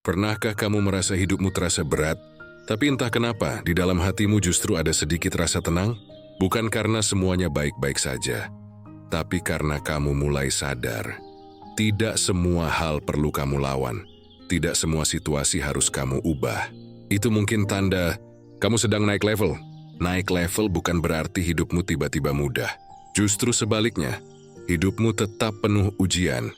Pernahkah kamu merasa hidupmu terasa berat, tapi entah kenapa di dalam hatimu justru ada sedikit rasa tenang? Bukan karena semuanya baik-baik saja, tapi karena kamu mulai sadar. Tidak semua hal perlu kamu lawan, tidak semua situasi harus kamu ubah. Itu mungkin tanda kamu sedang naik level. Naik level bukan berarti hidupmu tiba-tiba mudah. Justru sebaliknya, hidupmu tetap penuh ujian,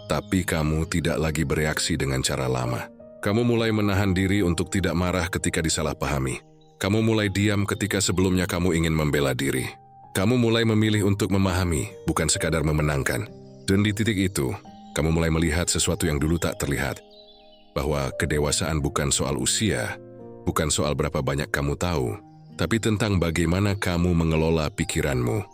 tapi kamu tidak lagi bereaksi dengan cara lama. Kamu mulai menahan diri untuk tidak marah ketika disalahpahami. Kamu mulai diam ketika sebelumnya kamu ingin membela diri. Kamu mulai memilih untuk memahami, bukan sekadar memenangkan. Dan di titik itu, kamu mulai melihat sesuatu yang dulu tak terlihat. Bahwa kedewasaan bukan soal usia, bukan soal berapa banyak kamu tahu, tapi tentang bagaimana kamu mengelola pikiranmu,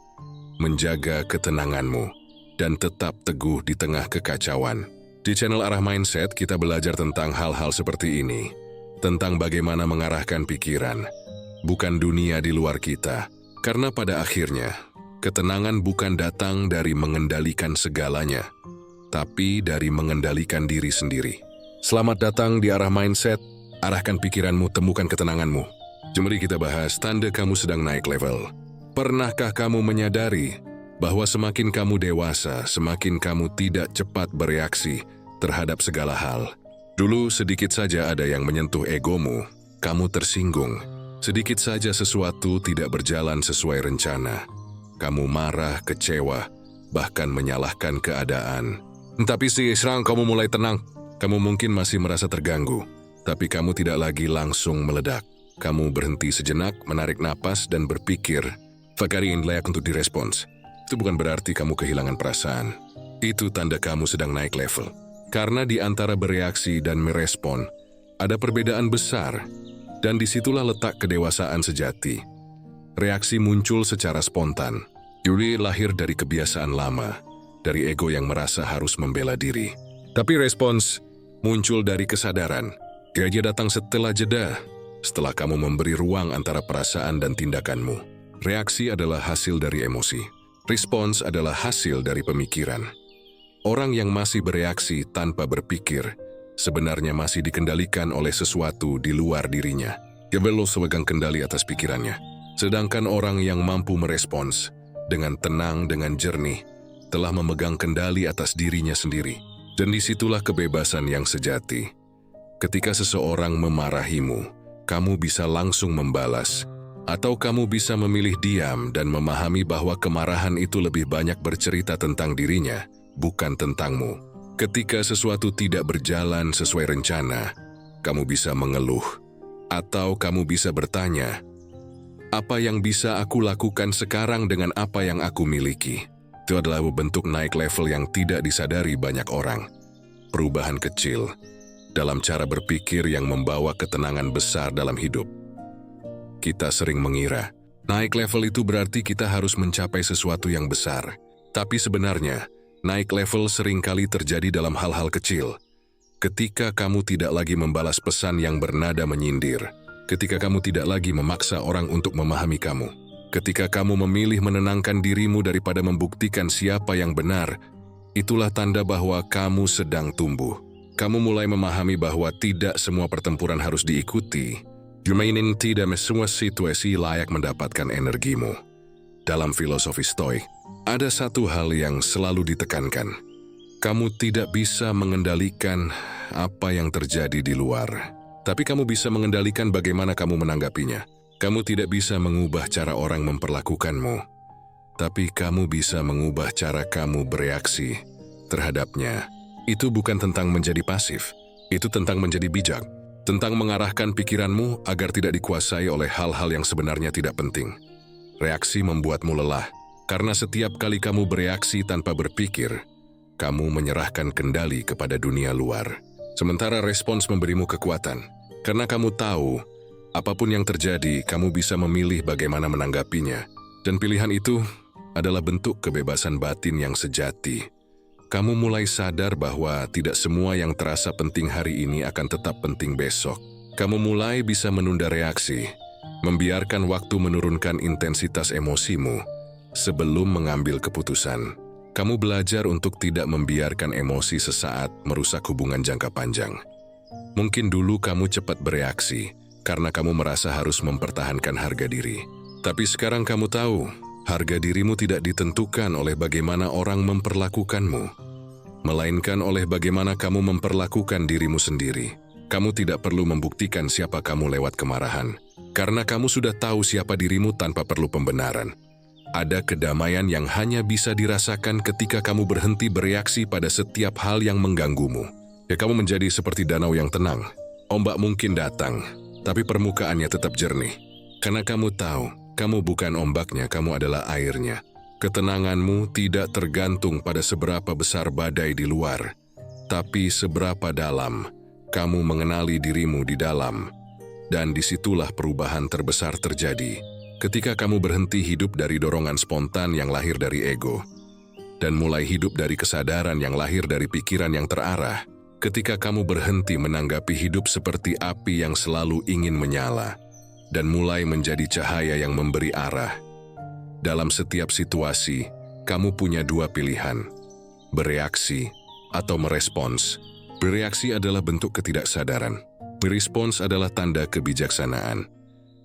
menjaga ketenanganmu, dan tetap teguh di tengah kekacauan. Di channel Arah Mindset, kita belajar tentang hal-hal seperti ini. Tentang bagaimana mengarahkan pikiran, bukan dunia di luar kita. Karena pada akhirnya, ketenangan bukan datang dari mengendalikan segalanya, tapi dari mengendalikan diri sendiri. Selamat datang di Arah Mindset, arahkan pikiranmu, temukan ketenanganmu. Mari kita bahas tanda kamu sedang naik level. Pernahkah kamu menyadari bahwa semakin kamu dewasa, semakin kamu tidak cepat bereaksi terhadap segala hal? Dulu sedikit saja ada yang menyentuh egomu, kamu tersinggung. Sedikit saja sesuatu tidak berjalan sesuai rencana. Kamu marah, kecewa, bahkan menyalahkan keadaan. Tapi sekarang kamu mulai tenang. Kamu mungkin masih merasa terganggu, tapi kamu tidak lagi langsung meledak. Kamu berhenti sejenak, menarik napas, dan berpikir, fakari ini layak untuk direspons. Itu bukan berarti kamu kehilangan perasaan. Itu tanda kamu sedang naik level. Karena di antara bereaksi dan merespon, ada perbedaan besar, dan disitulah letak kedewasaan sejati. Reaksi muncul secara spontan. Yuri lahir dari kebiasaan lama, dari ego yang merasa harus membela diri. Tapi respons muncul dari kesadaran. Dia datang setelah jeda, setelah kamu memberi ruang antara perasaan dan tindakanmu. Reaksi adalah hasil dari emosi. Respons adalah hasil dari pemikiran. Orang yang masih bereaksi tanpa berpikir sebenarnya masih dikendalikan oleh sesuatu di luar dirinya. Dia belum memegang kendali atas pikirannya. Sedangkan orang yang mampu merespons dengan tenang, dengan jernih, telah memegang kendali atas dirinya sendiri. Dan disitulah kebebasan yang sejati. Ketika seseorang memarahimu, kamu bisa langsung membalas. Atau kamu bisa memilih diam dan memahami bahwa kemarahan itu lebih banyak bercerita tentang dirinya, bukan tentangmu. Ketika sesuatu tidak berjalan sesuai rencana, kamu bisa mengeluh. Atau kamu bisa bertanya, apa yang bisa aku lakukan sekarang dengan apa yang aku miliki? Itu adalah bentuk naik level yang tidak disadari banyak orang. Perubahan kecil dalam cara berpikir yang membawa ketenangan besar dalam hidup. Kita sering mengira, naik level itu berarti kita harus mencapai sesuatu yang besar. Tapi sebenarnya, naik level seringkali terjadi dalam hal-hal kecil. Ketika kamu tidak lagi membalas pesan yang bernada menyindir. Ketika kamu tidak lagi memaksa orang untuk memahami kamu. Ketika kamu memilih menenangkan dirimu daripada membuktikan siapa yang benar, itulah tanda bahwa kamu sedang tumbuh. Kamu mulai memahami bahwa tidak semua pertempuran harus diikuti. Jumainin tidak semua situasi layak mendapatkan energimu. Dalam filosofi Stoik, ada satu hal yang selalu ditekankan. Kamu tidak bisa mengendalikan apa yang terjadi di luar, tapi kamu bisa mengendalikan bagaimana kamu menanggapinya. Kamu tidak bisa mengubah cara orang memperlakukanmu, tapi kamu bisa mengubah cara kamu bereaksi terhadapnya. Itu bukan tentang menjadi pasif, itu tentang menjadi bijak. Tentang mengarahkan pikiranmu agar tidak dikuasai oleh hal-hal yang sebenarnya tidak penting. Reaksi membuatmu lelah, karena setiap kali kamu bereaksi tanpa berpikir, kamu menyerahkan kendali kepada dunia luar. Sementara respons memberimu kekuatan, karena kamu tahu, apapun yang terjadi, kamu bisa memilih bagaimana menanggapinya. Dan pilihan itu adalah bentuk kebebasan batin yang sejati. Kamu mulai sadar bahwa tidak semua yang terasa penting hari ini akan tetap penting besok. Kamu mulai bisa menunda reaksi, membiarkan waktu menurunkan intensitas emosimu sebelum mengambil keputusan. Kamu belajar untuk tidak membiarkan emosi sesaat merusak hubungan jangka panjang. Mungkin dulu kamu cepat bereaksi karena kamu merasa harus mempertahankan harga diri. Tapi sekarang kamu tahu, harga dirimu tidak ditentukan oleh bagaimana orang memperlakukanmu, melainkan oleh bagaimana kamu memperlakukan dirimu sendiri. Kamu tidak perlu membuktikan siapa kamu lewat kemarahan, karena kamu sudah tahu siapa dirimu tanpa perlu pembenaran. Ada kedamaian yang hanya bisa dirasakan ketika kamu berhenti bereaksi pada setiap hal yang mengganggumu. Ya, kamu menjadi seperti danau yang tenang. Ombak mungkin datang, tapi permukaannya tetap jernih. Karena kamu tahu, kamu bukan ombaknya, kamu adalah airnya. Ketenanganmu tidak tergantung pada seberapa besar badai di luar, tapi seberapa dalam kamu mengenali dirimu di dalam. Dan disitulah perubahan terbesar terjadi, ketika kamu berhenti hidup dari dorongan spontan yang lahir dari ego, dan mulai hidup dari kesadaran yang lahir dari pikiran yang terarah. Ketika kamu berhenti menanggapi hidup seperti api yang selalu ingin menyala, dan mulai menjadi cahaya yang memberi arah. Dalam setiap situasi, kamu punya dua pilihan, bereaksi atau merespons. Bereaksi adalah bentuk ketidaksadaran. Merespons adalah tanda kebijaksanaan.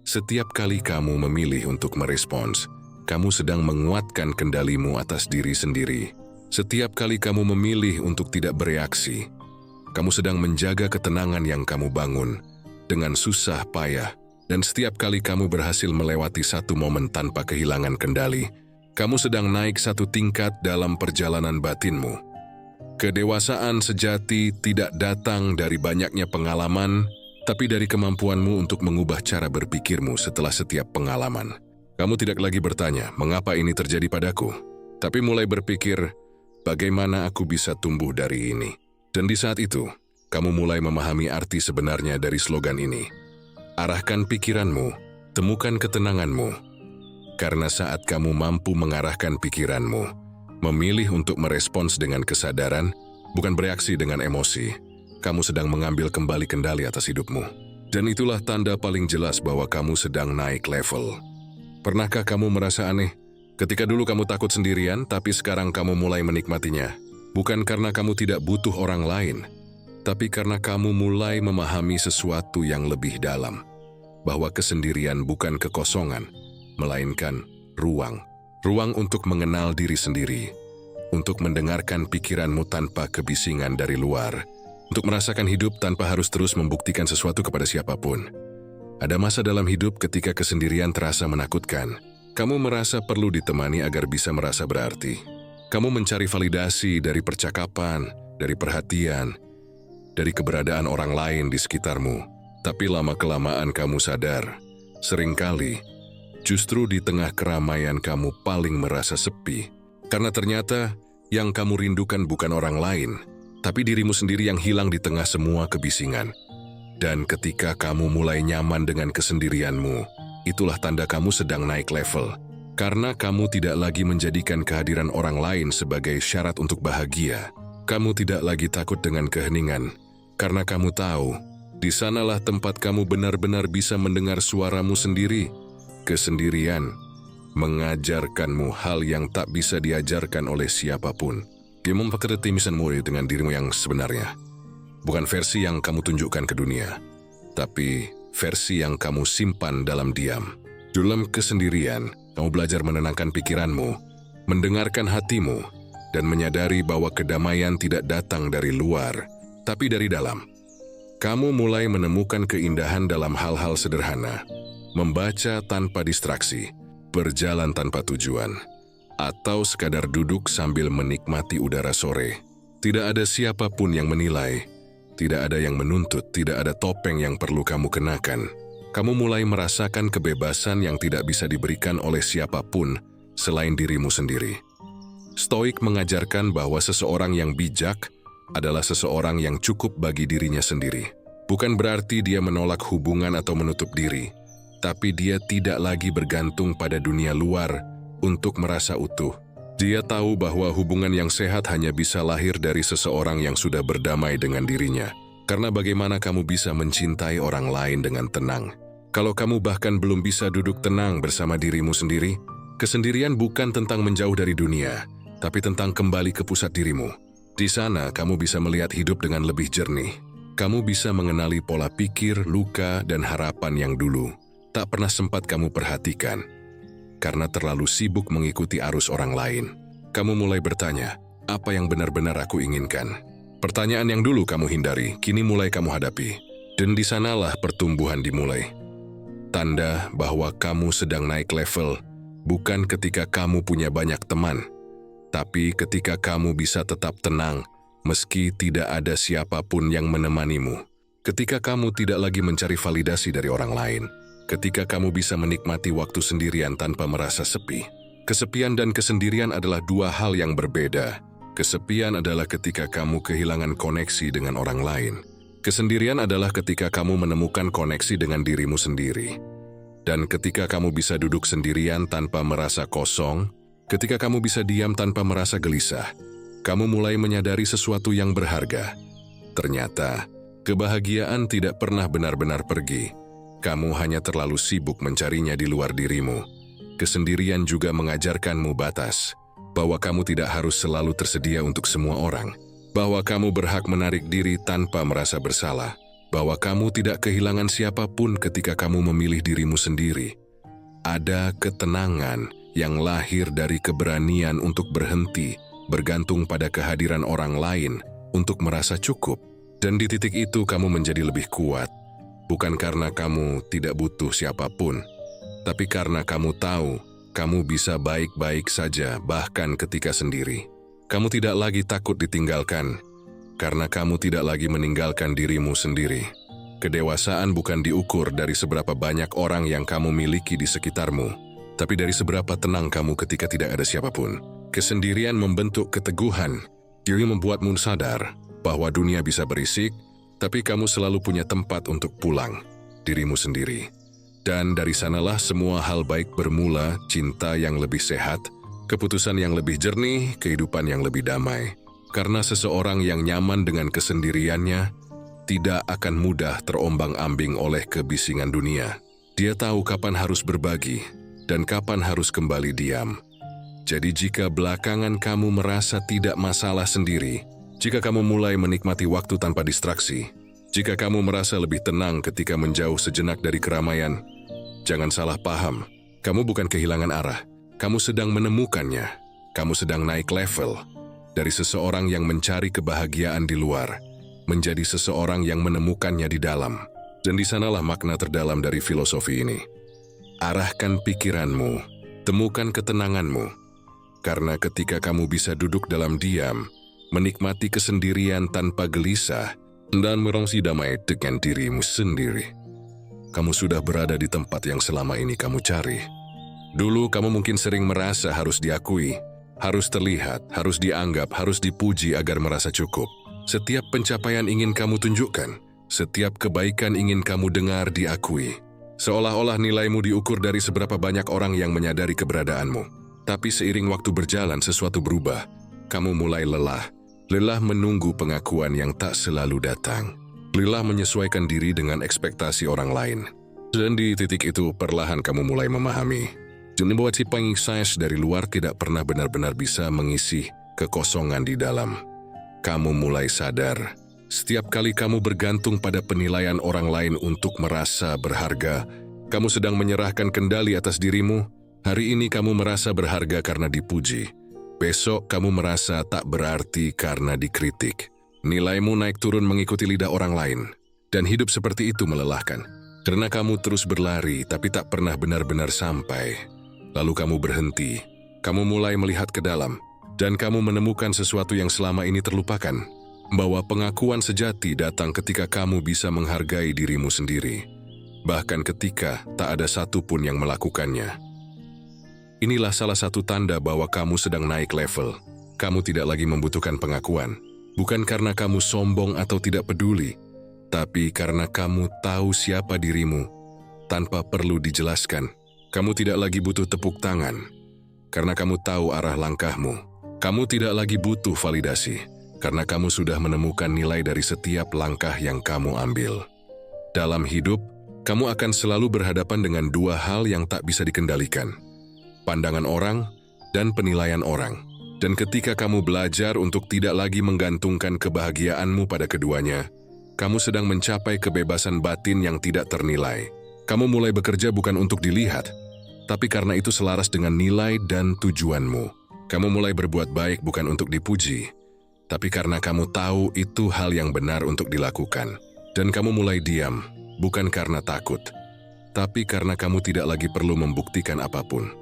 Setiap kali kamu memilih untuk merespons, kamu sedang menguatkan kendalimu atas diri sendiri. Setiap kali kamu memilih untuk tidak bereaksi, kamu sedang menjaga ketenangan yang kamu bangun dengan susah payah. Dan setiap kali kamu berhasil melewati satu momen tanpa kehilangan kendali, kamu sedang naik satu tingkat dalam perjalanan batinmu. Kedewasaan sejati tidak datang dari banyaknya pengalaman, tapi dari kemampuanmu untuk mengubah cara berpikirmu setelah setiap pengalaman. Kamu tidak lagi bertanya, mengapa ini terjadi padaku? Tapi mulai berpikir, bagaimana aku bisa tumbuh dari ini? Dan di saat itu, kamu mulai memahami arti sebenarnya dari slogan ini. Arahkan pikiranmu, temukan ketenanganmu. Karena saat kamu mampu mengarahkan pikiranmu, memilih untuk merespons dengan kesadaran, bukan bereaksi dengan emosi, kamu sedang mengambil kembali kendali atas hidupmu. Dan itulah tanda paling jelas bahwa kamu sedang naik level. Pernahkah kamu merasa aneh? Ketika dulu kamu takut sendirian, tapi sekarang kamu mulai menikmatinya. Bukan karena kamu tidak butuh orang lain, tapi karena kamu mulai memahami sesuatu yang lebih dalam. Bahwa kesendirian bukan kekosongan, melainkan ruang. Ruang untuk mengenal diri sendiri, untuk mendengarkan pikiranmu tanpa kebisingan dari luar, untuk merasakan hidup tanpa harus terus membuktikan sesuatu kepada siapapun. Ada masa dalam hidup ketika kesendirian terasa menakutkan. Kamu merasa perlu ditemani agar bisa merasa berarti. Kamu mencari validasi dari percakapan, dari perhatian, dari keberadaan orang lain di sekitarmu. Tapi lama-kelamaan kamu sadar, seringkali justru di tengah keramaian kamu paling merasa sepi. Karena ternyata yang kamu rindukan bukan orang lain, tapi dirimu sendiri yang hilang di tengah semua kebisingan. Dan ketika kamu mulai nyaman dengan kesendirianmu, itulah tanda kamu sedang naik level. Karena kamu tidak lagi menjadikan kehadiran orang lain sebagai syarat untuk bahagia. Kamu tidak lagi takut dengan keheningan, karena kamu tahu, di sanalah tempat kamu benar-benar bisa mendengar suaramu sendiri. Kesendirian mengajarkanmu hal yang tak bisa diajarkan oleh siapapun. Dia mempekerti misanmu dengan dirimu yang sebenarnya. Bukan versi yang kamu tunjukkan ke dunia, tapi versi yang kamu simpan dalam diam. Dalam kesendirian, kamu belajar menenangkan pikiranmu, mendengarkan hatimu, dan menyadari bahwa kedamaian tidak datang dari luar, tapi dari dalam. Kamu mulai menemukan keindahan dalam hal-hal sederhana, membaca tanpa distraksi, berjalan tanpa tujuan, atau sekadar duduk sambil menikmati udara sore. Tidak ada siapapun yang menilai, tidak ada yang menuntut, tidak ada topeng yang perlu kamu kenakan. Kamu mulai merasakan kebebasan yang tidak bisa diberikan oleh siapapun selain dirimu sendiri. Stoik mengajarkan bahwa seseorang yang bijak adalah seseorang yang cukup bagi dirinya sendiri. Bukan berarti dia menolak hubungan atau menutup diri, tapi dia tidak lagi bergantung pada dunia luar untuk merasa utuh. Dia tahu bahwa hubungan yang sehat hanya bisa lahir dari seseorang yang sudah berdamai dengan dirinya. Karena bagaimana kamu bisa mencintai orang lain dengan tenang? Kalau kamu bahkan belum bisa duduk tenang bersama dirimu sendiri, kesendirian bukan tentang menjauh dari dunia, tapi tentang kembali ke pusat dirimu. Di sana kamu bisa melihat hidup dengan lebih jernih. Kamu bisa mengenali pola pikir, luka, dan harapan yang dulu tak pernah sempat kamu perhatikan. Karena terlalu sibuk mengikuti arus orang lain, kamu mulai bertanya, apa yang benar-benar aku inginkan? Pertanyaan yang dulu kamu hindari, kini mulai kamu hadapi. Dan di sanalah pertumbuhan dimulai. Tanda bahwa kamu sedang naik level, bukan ketika kamu punya banyak teman, tapi ketika kamu bisa tetap tenang, meski tidak ada siapapun yang menemanimu. Ketika kamu tidak lagi mencari validasi dari orang lain. Ketika kamu bisa menikmati waktu sendirian tanpa merasa sepi. Kesepian dan kesendirian adalah dua hal yang berbeda. Kesepian adalah ketika kamu kehilangan koneksi dengan orang lain. Kesendirian adalah ketika kamu menemukan koneksi dengan dirimu sendiri. Dan ketika kamu bisa duduk sendirian tanpa merasa kosong, ketika kamu bisa diam tanpa merasa gelisah, kamu mulai menyadari sesuatu yang berharga. Ternyata, kebahagiaan tidak pernah benar-benar pergi. Kamu hanya terlalu sibuk mencarinya di luar dirimu. Kesendirian juga mengajarkanmu batas, bahwa kamu tidak harus selalu tersedia untuk semua orang, bahwa kamu berhak menarik diri tanpa merasa bersalah, bahwa kamu tidak kehilangan siapapun ketika kamu memilih dirimu sendiri. Ada ketenangan yang lahir dari keberanian untuk berhenti, bergantung pada kehadiran orang lain untuk merasa cukup. Dan di titik itu kamu menjadi lebih kuat. Bukan karena kamu tidak butuh siapapun, tapi karena kamu tahu kamu bisa baik-baik saja bahkan ketika sendiri. Kamu tidak lagi takut ditinggalkan, karena kamu tidak lagi meninggalkan dirimu sendiri. Kedewasaan bukan diukur dari seberapa banyak orang yang kamu miliki di sekitarmu, tapi dari seberapa tenang kamu ketika tidak ada siapapun. Kesendirian membentuk keteguhan, diri membuatmu sadar bahwa dunia bisa berisik, tapi kamu selalu punya tempat untuk pulang, dirimu sendiri. Dan dari sanalah semua hal baik bermula, cinta yang lebih sehat, keputusan yang lebih jernih, kehidupan yang lebih damai. Karena seseorang yang nyaman dengan kesendiriannya, tidak akan mudah terombang-ambing oleh kebisingan dunia. Dia tahu kapan harus berbagi, dan kapan harus kembali diam. Jadi jika belakangan kamu merasa tidak masalah sendiri, jika kamu mulai menikmati waktu tanpa distraksi, jika kamu merasa lebih tenang ketika menjauh sejenak dari keramaian, jangan salah paham, kamu bukan kehilangan arah, kamu sedang menemukannya, kamu sedang naik level, dari seseorang yang mencari kebahagiaan di luar, menjadi seseorang yang menemukannya di dalam. Dan di sanalah makna terdalam dari filosofi ini. Arahkan pikiranmu, temukan ketenanganmu, karena ketika kamu bisa duduk dalam diam, menikmati kesendirian tanpa gelisah, dan merongsi damai dengan dirimu sendiri, kamu sudah berada di tempat yang selama ini kamu cari. Dulu kamu mungkin sering merasa harus diakui, harus terlihat, harus dianggap, harus dipuji agar merasa cukup. Setiap pencapaian ingin kamu tunjukkan, setiap kebaikan ingin kamu dengar diakui. Seolah-olah nilaimu diukur dari seberapa banyak orang yang menyadari keberadaanmu. Tapi seiring waktu berjalan sesuatu berubah, kamu mulai lelah. Lelah menunggu pengakuan yang tak selalu datang. Lelah menyesuaikan diri dengan ekspektasi orang lain. Dan di titik itu perlahan kamu mulai memahami. Bahwa cipang size dari luar tidak pernah benar-benar bisa mengisi kekosongan di dalam. Kamu mulai sadar, setiap kali kamu bergantung pada penilaian orang lain untuk merasa berharga, kamu sedang menyerahkan kendali atas dirimu. Hari ini kamu merasa berharga karena dipuji. Besok kamu merasa tak berarti karena dikritik. Nilaimu naik turun mengikuti lidah orang lain. Dan hidup seperti itu melelahkan. Karena kamu terus berlari tapi tak pernah benar-benar sampai. Lalu kamu berhenti. Kamu mulai melihat ke dalam. Dan kamu menemukan sesuatu yang selama ini terlupakan. Bahwa pengakuan sejati datang ketika kamu bisa menghargai dirimu sendiri. Bahkan ketika tak ada satupun yang melakukannya. Inilah salah satu tanda bahwa kamu sedang naik level. Kamu tidak lagi membutuhkan pengakuan. Bukan karena kamu sombong atau tidak peduli, tapi karena kamu tahu siapa dirimu tanpa perlu dijelaskan. Kamu tidak lagi butuh tepuk tangan, karena kamu tahu arah langkahmu. Kamu tidak lagi butuh validasi, karena kamu sudah menemukan nilai dari setiap langkah yang kamu ambil. Dalam hidup, kamu akan selalu berhadapan dengan dua hal yang tak bisa dikendalikan. Pandangan orang, dan penilaian orang. Dan ketika kamu belajar untuk tidak lagi menggantungkan kebahagiaanmu pada keduanya, Kamu sedang mencapai kebebasan batin yang tidak ternilai. Kamu mulai bekerja bukan untuk dilihat, tapi karena itu selaras dengan nilai dan tujuanmu. Kamu mulai berbuat baik bukan untuk dipuji, tapi karena kamu tahu itu hal yang benar untuk dilakukan. Dan kamu mulai diam, bukan karena takut, tapi karena kamu tidak lagi perlu membuktikan apapun.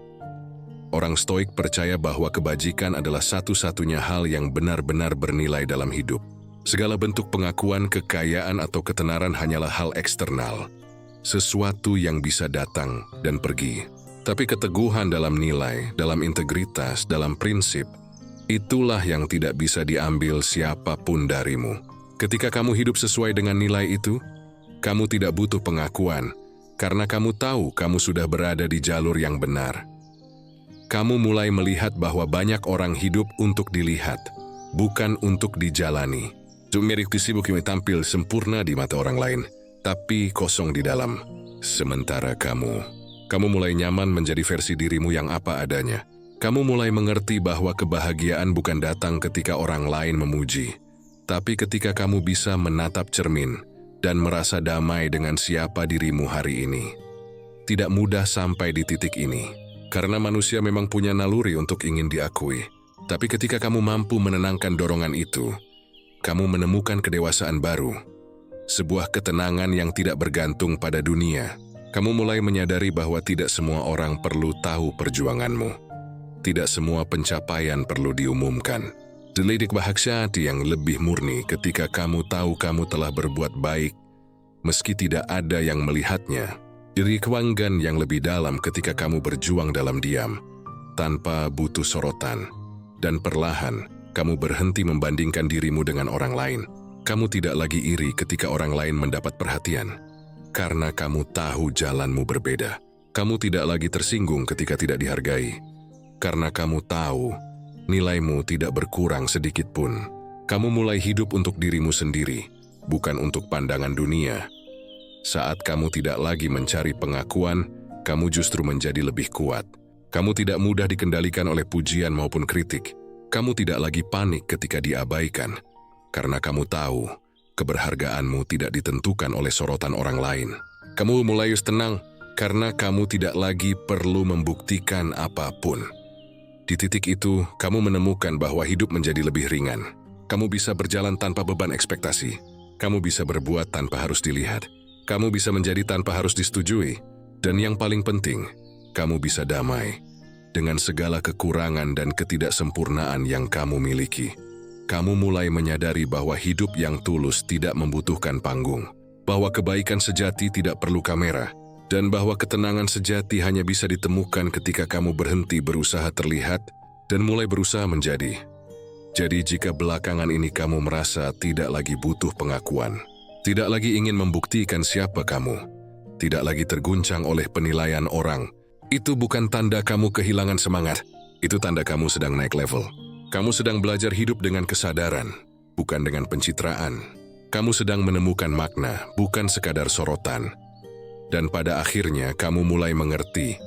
Orang Stoik percaya bahwa kebajikan adalah satu-satunya hal yang benar-benar bernilai dalam hidup. Segala bentuk pengakuan, kekayaan, atau ketenaran hanyalah hal eksternal, sesuatu yang bisa datang dan pergi. Tapi keteguhan dalam nilai, dalam integritas, dalam prinsip, itulah yang tidak bisa diambil siapapun darimu. Ketika kamu hidup sesuai dengan nilai itu, kamu tidak butuh pengakuan, karena kamu tahu kamu sudah berada di jalur yang benar. Kamu mulai melihat bahwa banyak orang hidup untuk dilihat, bukan untuk dijalani. Sumirip sibuk yang tampil sempurna di mata orang lain, tapi kosong di dalam. Sementara kamu mulai nyaman menjadi versi dirimu yang apa adanya. Kamu mulai mengerti bahwa kebahagiaan bukan datang ketika orang lain memuji, tapi ketika kamu bisa menatap cermin dan merasa damai dengan siapa dirimu hari ini. Tidak mudah sampai di titik ini, karena manusia memang punya naluri untuk ingin diakui. Tapi ketika kamu mampu menenangkan dorongan itu, kamu menemukan kedewasaan baru, sebuah ketenangan yang tidak bergantung pada dunia. Kamu mulai menyadari bahwa tidak semua orang perlu tahu perjuanganmu. Tidak semua pencapaian perlu diumumkan. Delidik bahagia hati yang lebih murni ketika kamu tahu kamu telah berbuat baik, meski tidak ada yang melihatnya. Diri kebanggaan yang lebih dalam ketika kamu berjuang dalam diam, tanpa butuh sorotan. Dan perlahan, kamu berhenti membandingkan dirimu dengan orang lain. Kamu tidak lagi iri ketika orang lain mendapat perhatian, karena kamu tahu jalanmu berbeda. Kamu tidak lagi tersinggung ketika tidak dihargai, karena kamu tahu nilaimu tidak berkurang sedikit pun. Kamu mulai hidup untuk dirimu sendiri, bukan untuk pandangan dunia. Saat kamu tidak lagi mencari pengakuan, kamu justru menjadi lebih kuat. Kamu tidak mudah dikendalikan oleh pujian maupun kritik. Kamu tidak lagi panik ketika diabaikan, karena kamu tahu keberhargaanmu tidak ditentukan oleh sorotan orang lain. Kamu mulai tenang, karena kamu tidak lagi perlu membuktikan apapun. Di titik itu, kamu menemukan bahwa hidup menjadi lebih ringan. Kamu bisa berjalan tanpa beban ekspektasi. Kamu bisa berbuat tanpa harus dilihat. Kamu bisa menjadi tanpa harus disetujui. Dan yang paling penting, kamu bisa damai dengan segala kekurangan dan ketidaksempurnaan yang kamu miliki. Kamu mulai menyadari bahwa hidup yang tulus tidak membutuhkan panggung, bahwa kebaikan sejati tidak perlu kamera, dan bahwa ketenangan sejati hanya bisa ditemukan ketika kamu berhenti berusaha terlihat dan mulai berusaha menjadi. Jadi jika belakangan ini kamu merasa tidak lagi butuh pengakuan, tidak lagi ingin membuktikan siapa kamu, tidak lagi terguncang oleh penilaian orang, itu bukan tanda kamu kehilangan semangat, itu tanda kamu sedang naik level. Kamu sedang belajar hidup dengan kesadaran, bukan dengan pencitraan. Kamu sedang menemukan makna, bukan sekadar sorotan. Dan pada akhirnya kamu mulai mengerti,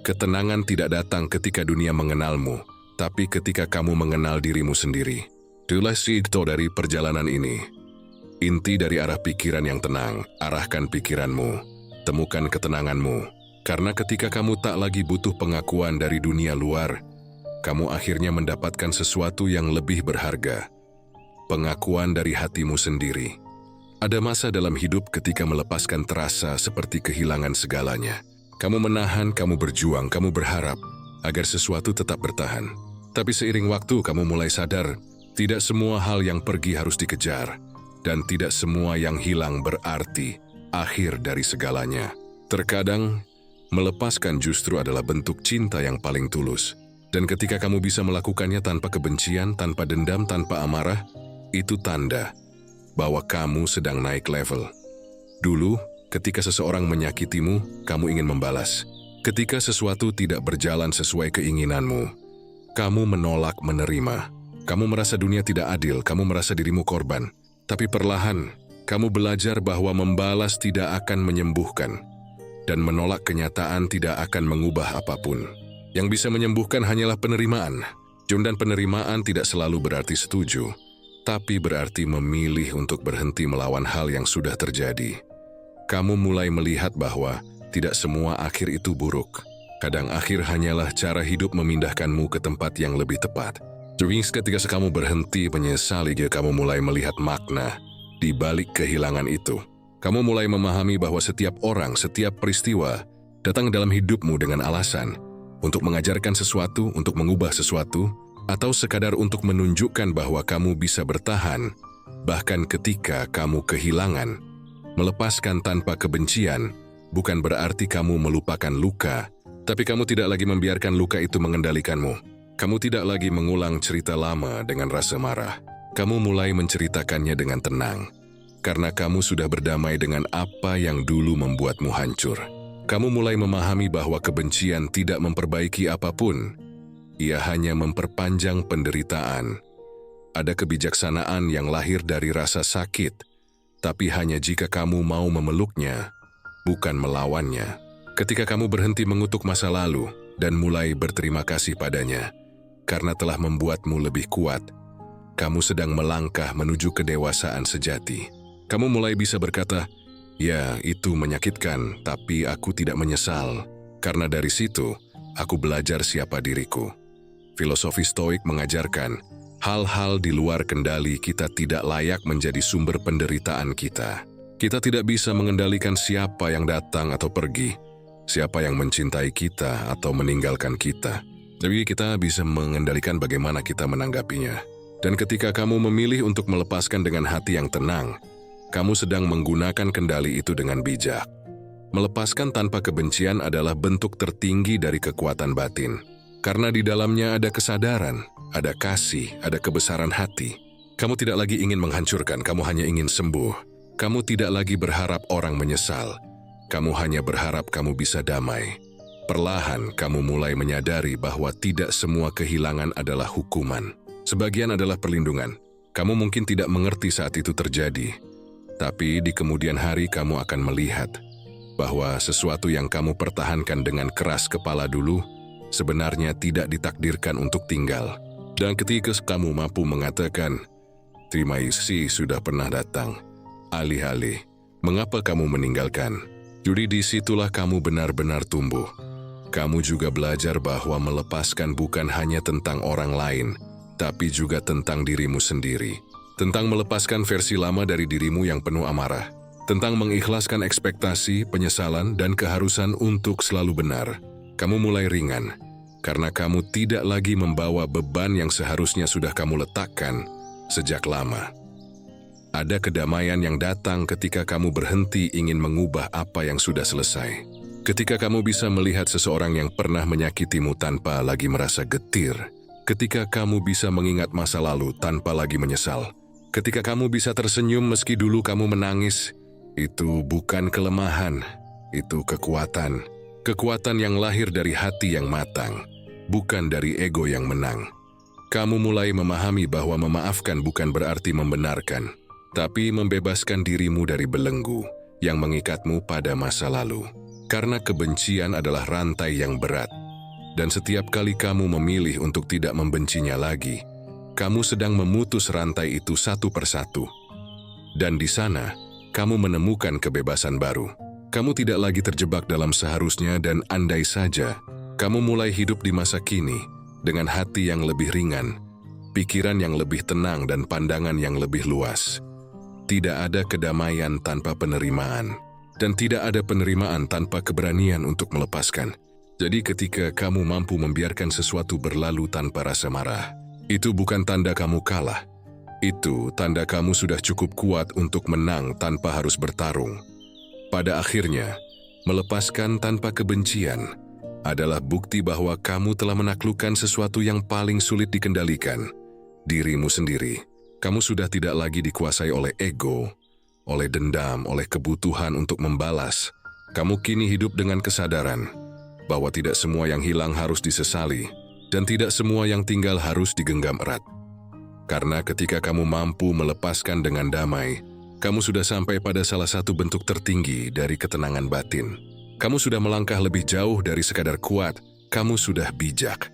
ketenangan tidak datang ketika dunia mengenalmu, tapi ketika kamu mengenal dirimu sendiri. Itulah itu dari perjalanan ini. Inti dari arah pikiran yang tenang, arahkan pikiranmu, temukan ketenanganmu. Karena ketika kamu tak lagi butuh pengakuan dari dunia luar, kamu akhirnya mendapatkan sesuatu yang lebih berharga. Pengakuan dari hatimu sendiri. Ada masa dalam hidup ketika melepaskan terasa seperti kehilangan segalanya. Kamu menahan, kamu berjuang, kamu berharap agar sesuatu tetap bertahan. Tapi seiring waktu kamu mulai sadar, tidak semua hal yang pergi harus dikejar, dan tidak semua yang hilang berarti akhir dari segalanya. Terkadang, melepaskan justru adalah bentuk cinta yang paling tulus. Dan ketika kamu bisa melakukannya tanpa kebencian, tanpa dendam, tanpa amarah, itu tanda bahwa kamu sedang naik level. Dulu, ketika seseorang menyakitimu, kamu ingin membalas. Ketika sesuatu tidak berjalan sesuai keinginanmu, kamu menolak menerima. Kamu merasa dunia tidak adil, kamu merasa dirimu korban. Tapi perlahan, kamu belajar bahwa membalas tidak akan menyembuhkan. Dan menolak kenyataan tidak akan mengubah apapun. Yang bisa menyembuhkan hanyalah penerimaan. Dan penerimaan tidak selalu berarti setuju. tapi berarti memilih untuk berhenti melawan hal yang sudah terjadi. Kamu mulai melihat bahwa tidak semua akhir itu buruk. Kadang akhir hanyalah cara hidup memindahkanmu ke tempat yang lebih tepat. Jadi ketika kamu berhenti menyesali, kamu mulai melihat makna di balik kehilangan itu. Kamu mulai memahami bahwa setiap orang, setiap peristiwa datang dalam hidupmu dengan alasan untuk mengajarkan sesuatu, untuk mengubah sesuatu, atau sekadar untuk menunjukkan bahwa kamu bisa bertahan, bahkan ketika kamu kehilangan. Melepaskan tanpa kebencian bukan berarti kamu melupakan luka, tapi kamu tidak lagi membiarkan luka itu mengendalikanmu. Kamu tidak lagi mengulang cerita lama dengan rasa marah. Kamu mulai menceritakannya dengan tenang, karena kamu sudah berdamai dengan apa yang dulu membuatmu hancur. Kamu mulai memahami bahwa kebencian tidak memperbaiki apapun. Ia hanya memperpanjang penderitaan. Ada kebijaksanaan yang lahir dari rasa sakit, tapi hanya jika kamu mau memeluknya, bukan melawannya. Ketika kamu berhenti mengutuk masa lalu dan mulai berterima kasih padanya, karena telah membuatmu lebih kuat, kamu sedang melangkah menuju kedewasaan sejati. Kamu mulai bisa berkata, "Ya, itu menyakitkan, tapi aku tidak menyesal. Karena dari situ, aku belajar siapa diriku." Filosofi Stoik mengajarkan, hal-hal di luar kendali kita tidak layak menjadi sumber penderitaan kita. Kita tidak bisa mengendalikan siapa yang datang atau pergi, siapa yang mencintai kita atau meninggalkan kita. Jadi kita bisa mengendalikan bagaimana kita menanggapinya. Dan ketika kamu memilih untuk melepaskan dengan hati yang tenang, kamu sedang menggunakan kendali itu dengan bijak. Melepaskan tanpa kebencian adalah bentuk tertinggi dari kekuatan batin. Karena di dalamnya ada kesadaran, ada kasih, ada kebesaran hati. Kamu tidak lagi ingin menghancurkan, kamu hanya ingin sembuh. Kamu tidak lagi berharap orang menyesal. Kamu hanya berharap kamu bisa damai. Perlahan kamu mulai menyadari bahwa tidak semua kehilangan adalah hukuman. Sebagian adalah perlindungan. Kamu mungkin tidak mengerti saat itu terjadi. Tapi di kemudian hari kamu akan melihat bahwa sesuatu yang kamu pertahankan dengan keras kepala dulu sebenarnya tidak ditakdirkan untuk tinggal. Dan ketika kamu mampu mengatakan, "Terima kasih sudah pernah datang," alih-alih, "Mengapa kamu meninggalkan?" Jadi disitulah kamu benar-benar tumbuh. Kamu juga belajar bahwa melepaskan bukan hanya tentang orang lain, tapi juga tentang dirimu sendiri. Tentang melepaskan versi lama dari dirimu yang penuh amarah. Tentang mengikhlaskan ekspektasi, penyesalan, dan keharusan untuk selalu benar. Kamu mulai ringan, karena kamu tidak lagi membawa beban yang seharusnya sudah kamu letakkan sejak lama. Ada kedamaian yang datang ketika kamu berhenti ingin mengubah apa yang sudah selesai. Ketika kamu bisa melihat seseorang yang pernah menyakitimu tanpa lagi merasa getir. Ketika kamu bisa mengingat masa lalu tanpa lagi menyesal. Ketika kamu bisa tersenyum meski dulu kamu menangis. Itu bukan kelemahan, itu kekuatan. Kekuatan yang lahir dari hati yang matang, bukan dari ego yang menang. Kamu mulai memahami bahwa memaafkan bukan berarti membenarkan, tapi membebaskan dirimu dari belenggu yang mengikatmu pada masa lalu. Karena kebencian adalah rantai yang berat, dan setiap kali kamu memilih untuk tidak membencinya lagi, kamu sedang memutus rantai itu satu persatu. Dan di sana, kamu menemukan kebebasan baru. Kamu tidak lagi terjebak dalam seharusnya dan andai saja, kamu mulai hidup di masa kini dengan hati yang lebih ringan, pikiran yang lebih tenang dan pandangan yang lebih luas. Tidak ada kedamaian tanpa penerimaan, dan tidak ada penerimaan tanpa keberanian untuk melepaskan. Jadi ketika kamu mampu membiarkan sesuatu berlalu tanpa rasa marah, itu bukan tanda kamu kalah. Itu tanda kamu sudah cukup kuat untuk menang tanpa harus bertarung. Pada akhirnya, melepaskan tanpa kebencian adalah bukti bahwa kamu telah menaklukkan sesuatu yang paling sulit dikendalikan, dirimu sendiri. Kamu sudah tidak lagi dikuasai oleh ego, oleh dendam, oleh kebutuhan untuk membalas. Kamu kini hidup dengan kesadaran bahwa tidak semua yang hilang harus disesali, dan tidak semua yang tinggal harus digenggam erat. Karena ketika kamu mampu melepaskan dengan damai, kamu sudah sampai pada salah satu bentuk tertinggi dari ketenangan batin. Kamu sudah melangkah lebih jauh dari sekadar kuat, kamu sudah bijak.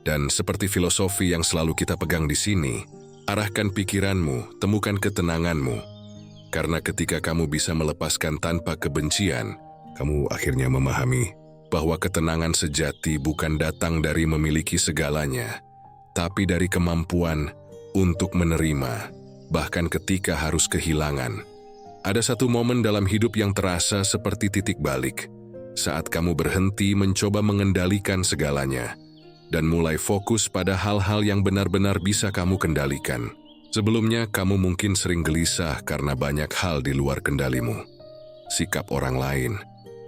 Dan seperti filosofi yang selalu kita pegang di sini, Arahkan pikiranmu, temukan ketenanganmu. Karena ketika kamu bisa melepaskan tanpa kebencian, kamu akhirnya memahami bahwa ketenangan sejati bukan datang dari memiliki segalanya, tapi dari kemampuan untuk menerima, bahkan ketika harus kehilangan. Ada satu momen dalam hidup yang terasa seperti titik balik, saat kamu berhenti mencoba mengendalikan segalanya, dan mulai fokus pada hal-hal yang benar-benar bisa kamu kendalikan. Sebelumnya, kamu mungkin sering gelisah karena banyak hal di luar kendalimu. Sikap orang lain,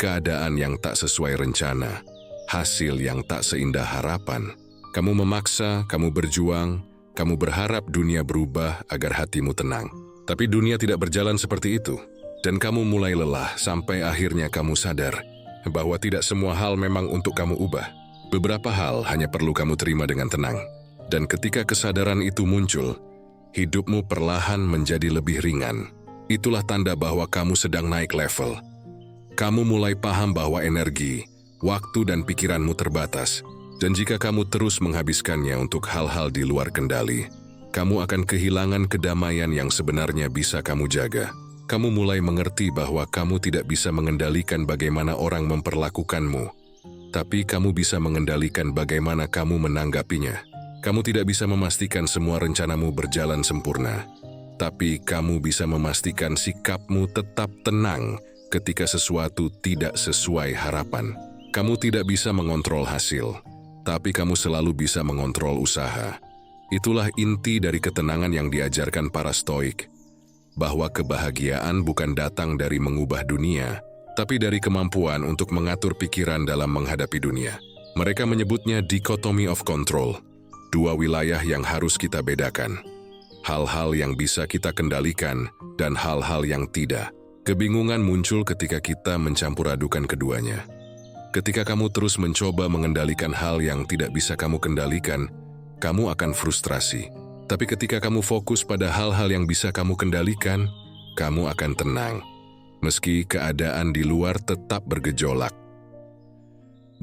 keadaan yang tak sesuai rencana, hasil yang tak seindah harapan. Kamu memaksa, kamu berjuang, kamu berharap dunia berubah agar hatimu tenang. Tapi dunia tidak berjalan seperti itu, dan kamu mulai lelah sampai akhirnya kamu sadar bahwa tidak semua hal memang untuk kamu ubah. Beberapa hal hanya perlu kamu terima dengan tenang. Dan ketika kesadaran itu muncul, hidupmu perlahan menjadi lebih ringan. Itulah tanda bahwa kamu sedang naik level. Kamu mulai paham bahwa energi, waktu dan pikiranmu terbatas. Dan jika kamu terus menghabiskannya untuk hal-hal di luar kendali, kamu akan kehilangan kedamaian yang sebenarnya bisa kamu jaga. Kamu mulai mengerti bahwa kamu tidak bisa mengendalikan bagaimana orang memperlakukanmu, tapi kamu bisa mengendalikan bagaimana kamu menanggapinya. Kamu tidak bisa memastikan semua rencanamu berjalan sempurna, tapi kamu bisa memastikan sikapmu tetap tenang ketika sesuatu tidak sesuai harapan. Kamu tidak bisa mengontrol hasil, tapi kamu selalu bisa mengontrol usaha. Itulah inti dari ketenangan yang diajarkan para Stoik, bahwa kebahagiaan bukan datang dari mengubah dunia, tapi dari kemampuan untuk mengatur pikiran dalam menghadapi dunia. Mereka menyebutnya dichotomy of control, dua wilayah yang harus kita bedakan. Hal-hal yang bisa kita kendalikan dan hal-hal yang tidak. Kebingungan muncul ketika kita mencampur adukan keduanya. Ketika kamu terus mencoba mengendalikan hal yang tidak bisa kamu kendalikan, kamu akan frustrasi. Tapi ketika kamu fokus pada hal-hal yang bisa kamu kendalikan, kamu akan tenang, meski keadaan di luar tetap bergejolak.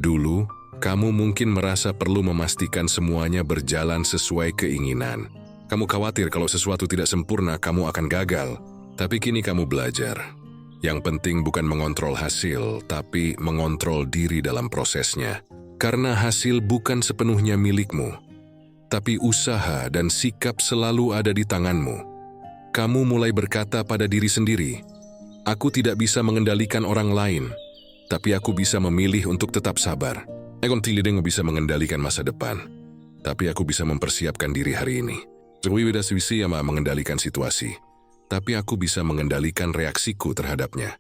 Dulu, kamu mungkin merasa perlu memastikan semuanya berjalan sesuai keinginan. Kamu khawatir kalau sesuatu tidak sempurna, kamu akan gagal. Tapi kini kamu belajar. Yang penting bukan mengontrol hasil, tapi mengontrol diri dalam prosesnya. Karena hasil bukan sepenuhnya milikmu, tapi usaha dan sikap selalu ada di tanganmu. Kamu mulai berkata pada diri sendiri, "Aku tidak bisa mengendalikan orang lain, tapi aku bisa memilih untuk tetap sabar. Aku tidak bisa mengendalikan masa depan, tapi aku bisa mempersiapkan diri hari ini. Aku tidak bisa mengendalikan situasi, tapi aku bisa mengendalikan reaksiku terhadapnya."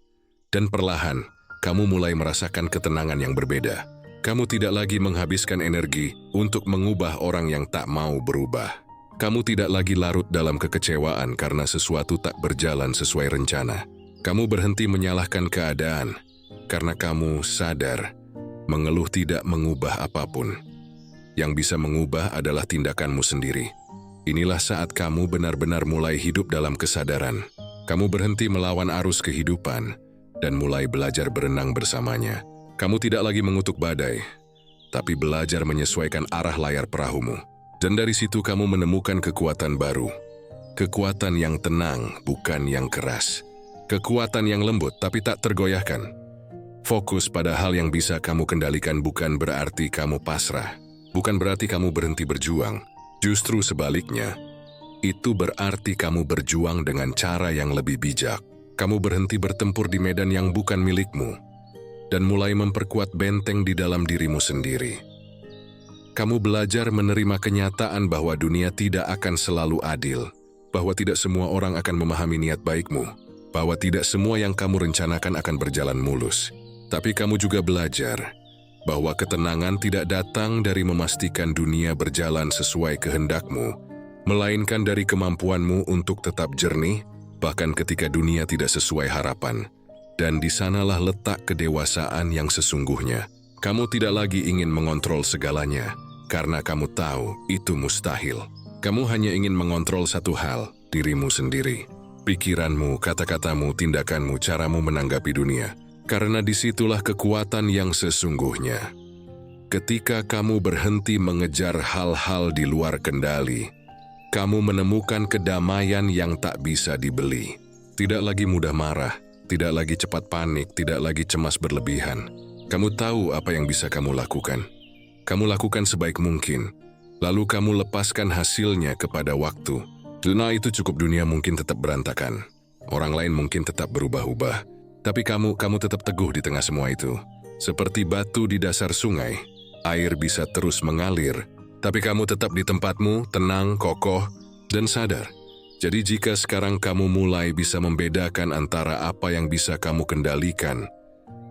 Dan perlahan, kamu mulai merasakan ketenangan yang berbeda. Kamu tidak lagi menghabiskan energi untuk mengubah orang yang tak mau berubah. Kamu tidak lagi larut dalam kekecewaan karena sesuatu tak berjalan sesuai rencana. Kamu berhenti menyalahkan keadaan karena kamu sadar mengeluh tidak mengubah apapun. Yang bisa mengubah adalah tindakanmu sendiri. Inilah saat kamu benar-benar mulai hidup dalam kesadaran. Kamu berhenti melawan arus kehidupan dan mulai belajar berenang bersamanya. Kamu tidak lagi mengutuk badai, tapi belajar menyesuaikan arah layar perahumu. Dan dari situ kamu menemukan kekuatan baru. Kekuatan yang tenang, bukan yang keras. Kekuatan yang lembut, tapi tak tergoyahkan. Fokus pada hal yang bisa kamu kendalikan bukan berarti kamu pasrah. Bukan berarti kamu berhenti berjuang. Justru sebaliknya, itu berarti kamu berjuang dengan cara yang lebih bijak. Kamu berhenti bertempur di medan yang bukan milikmu, dan mulai memperkuat benteng di dalam dirimu sendiri. Kamu belajar menerima kenyataan bahwa dunia tidak akan selalu adil, bahwa tidak semua orang akan memahami niat baikmu, bahwa tidak semua yang kamu rencanakan akan berjalan mulus. Tapi kamu juga belajar bahwa ketenangan tidak datang dari memastikan dunia berjalan sesuai kehendakmu, melainkan dari kemampuanmu untuk tetap jernih, bahkan ketika dunia tidak sesuai harapan. Dan di sanalah letak kedewasaan yang sesungguhnya. Kamu tidak lagi ingin mengontrol segalanya, karena kamu tahu itu mustahil. Kamu hanya ingin mengontrol satu hal, dirimu sendiri. Pikiranmu, kata-katamu, tindakanmu, caramu menanggapi dunia. Karena disitulah kekuatan yang sesungguhnya. Ketika kamu berhenti mengejar hal-hal di luar kendali, Kamu menemukan kedamaian yang tak bisa dibeli. Tidak lagi mudah marah, tidak lagi cepat panik, tidak lagi cemas berlebihan. Kamu tahu apa yang bisa kamu lakukan. Kamu lakukan sebaik mungkin, lalu kamu lepaskan hasilnya kepada waktu. Nah, itu cukup. Dunia mungkin tetap berantakan. Orang lain mungkin tetap berubah-ubah. Tapi kamu tetap teguh di tengah semua itu. Seperti batu di dasar sungai, air bisa terus mengalir, tapi kamu tetap di tempatmu, tenang, kokoh, dan sadar. Jadi jika sekarang kamu mulai bisa membedakan antara apa yang bisa kamu kendalikan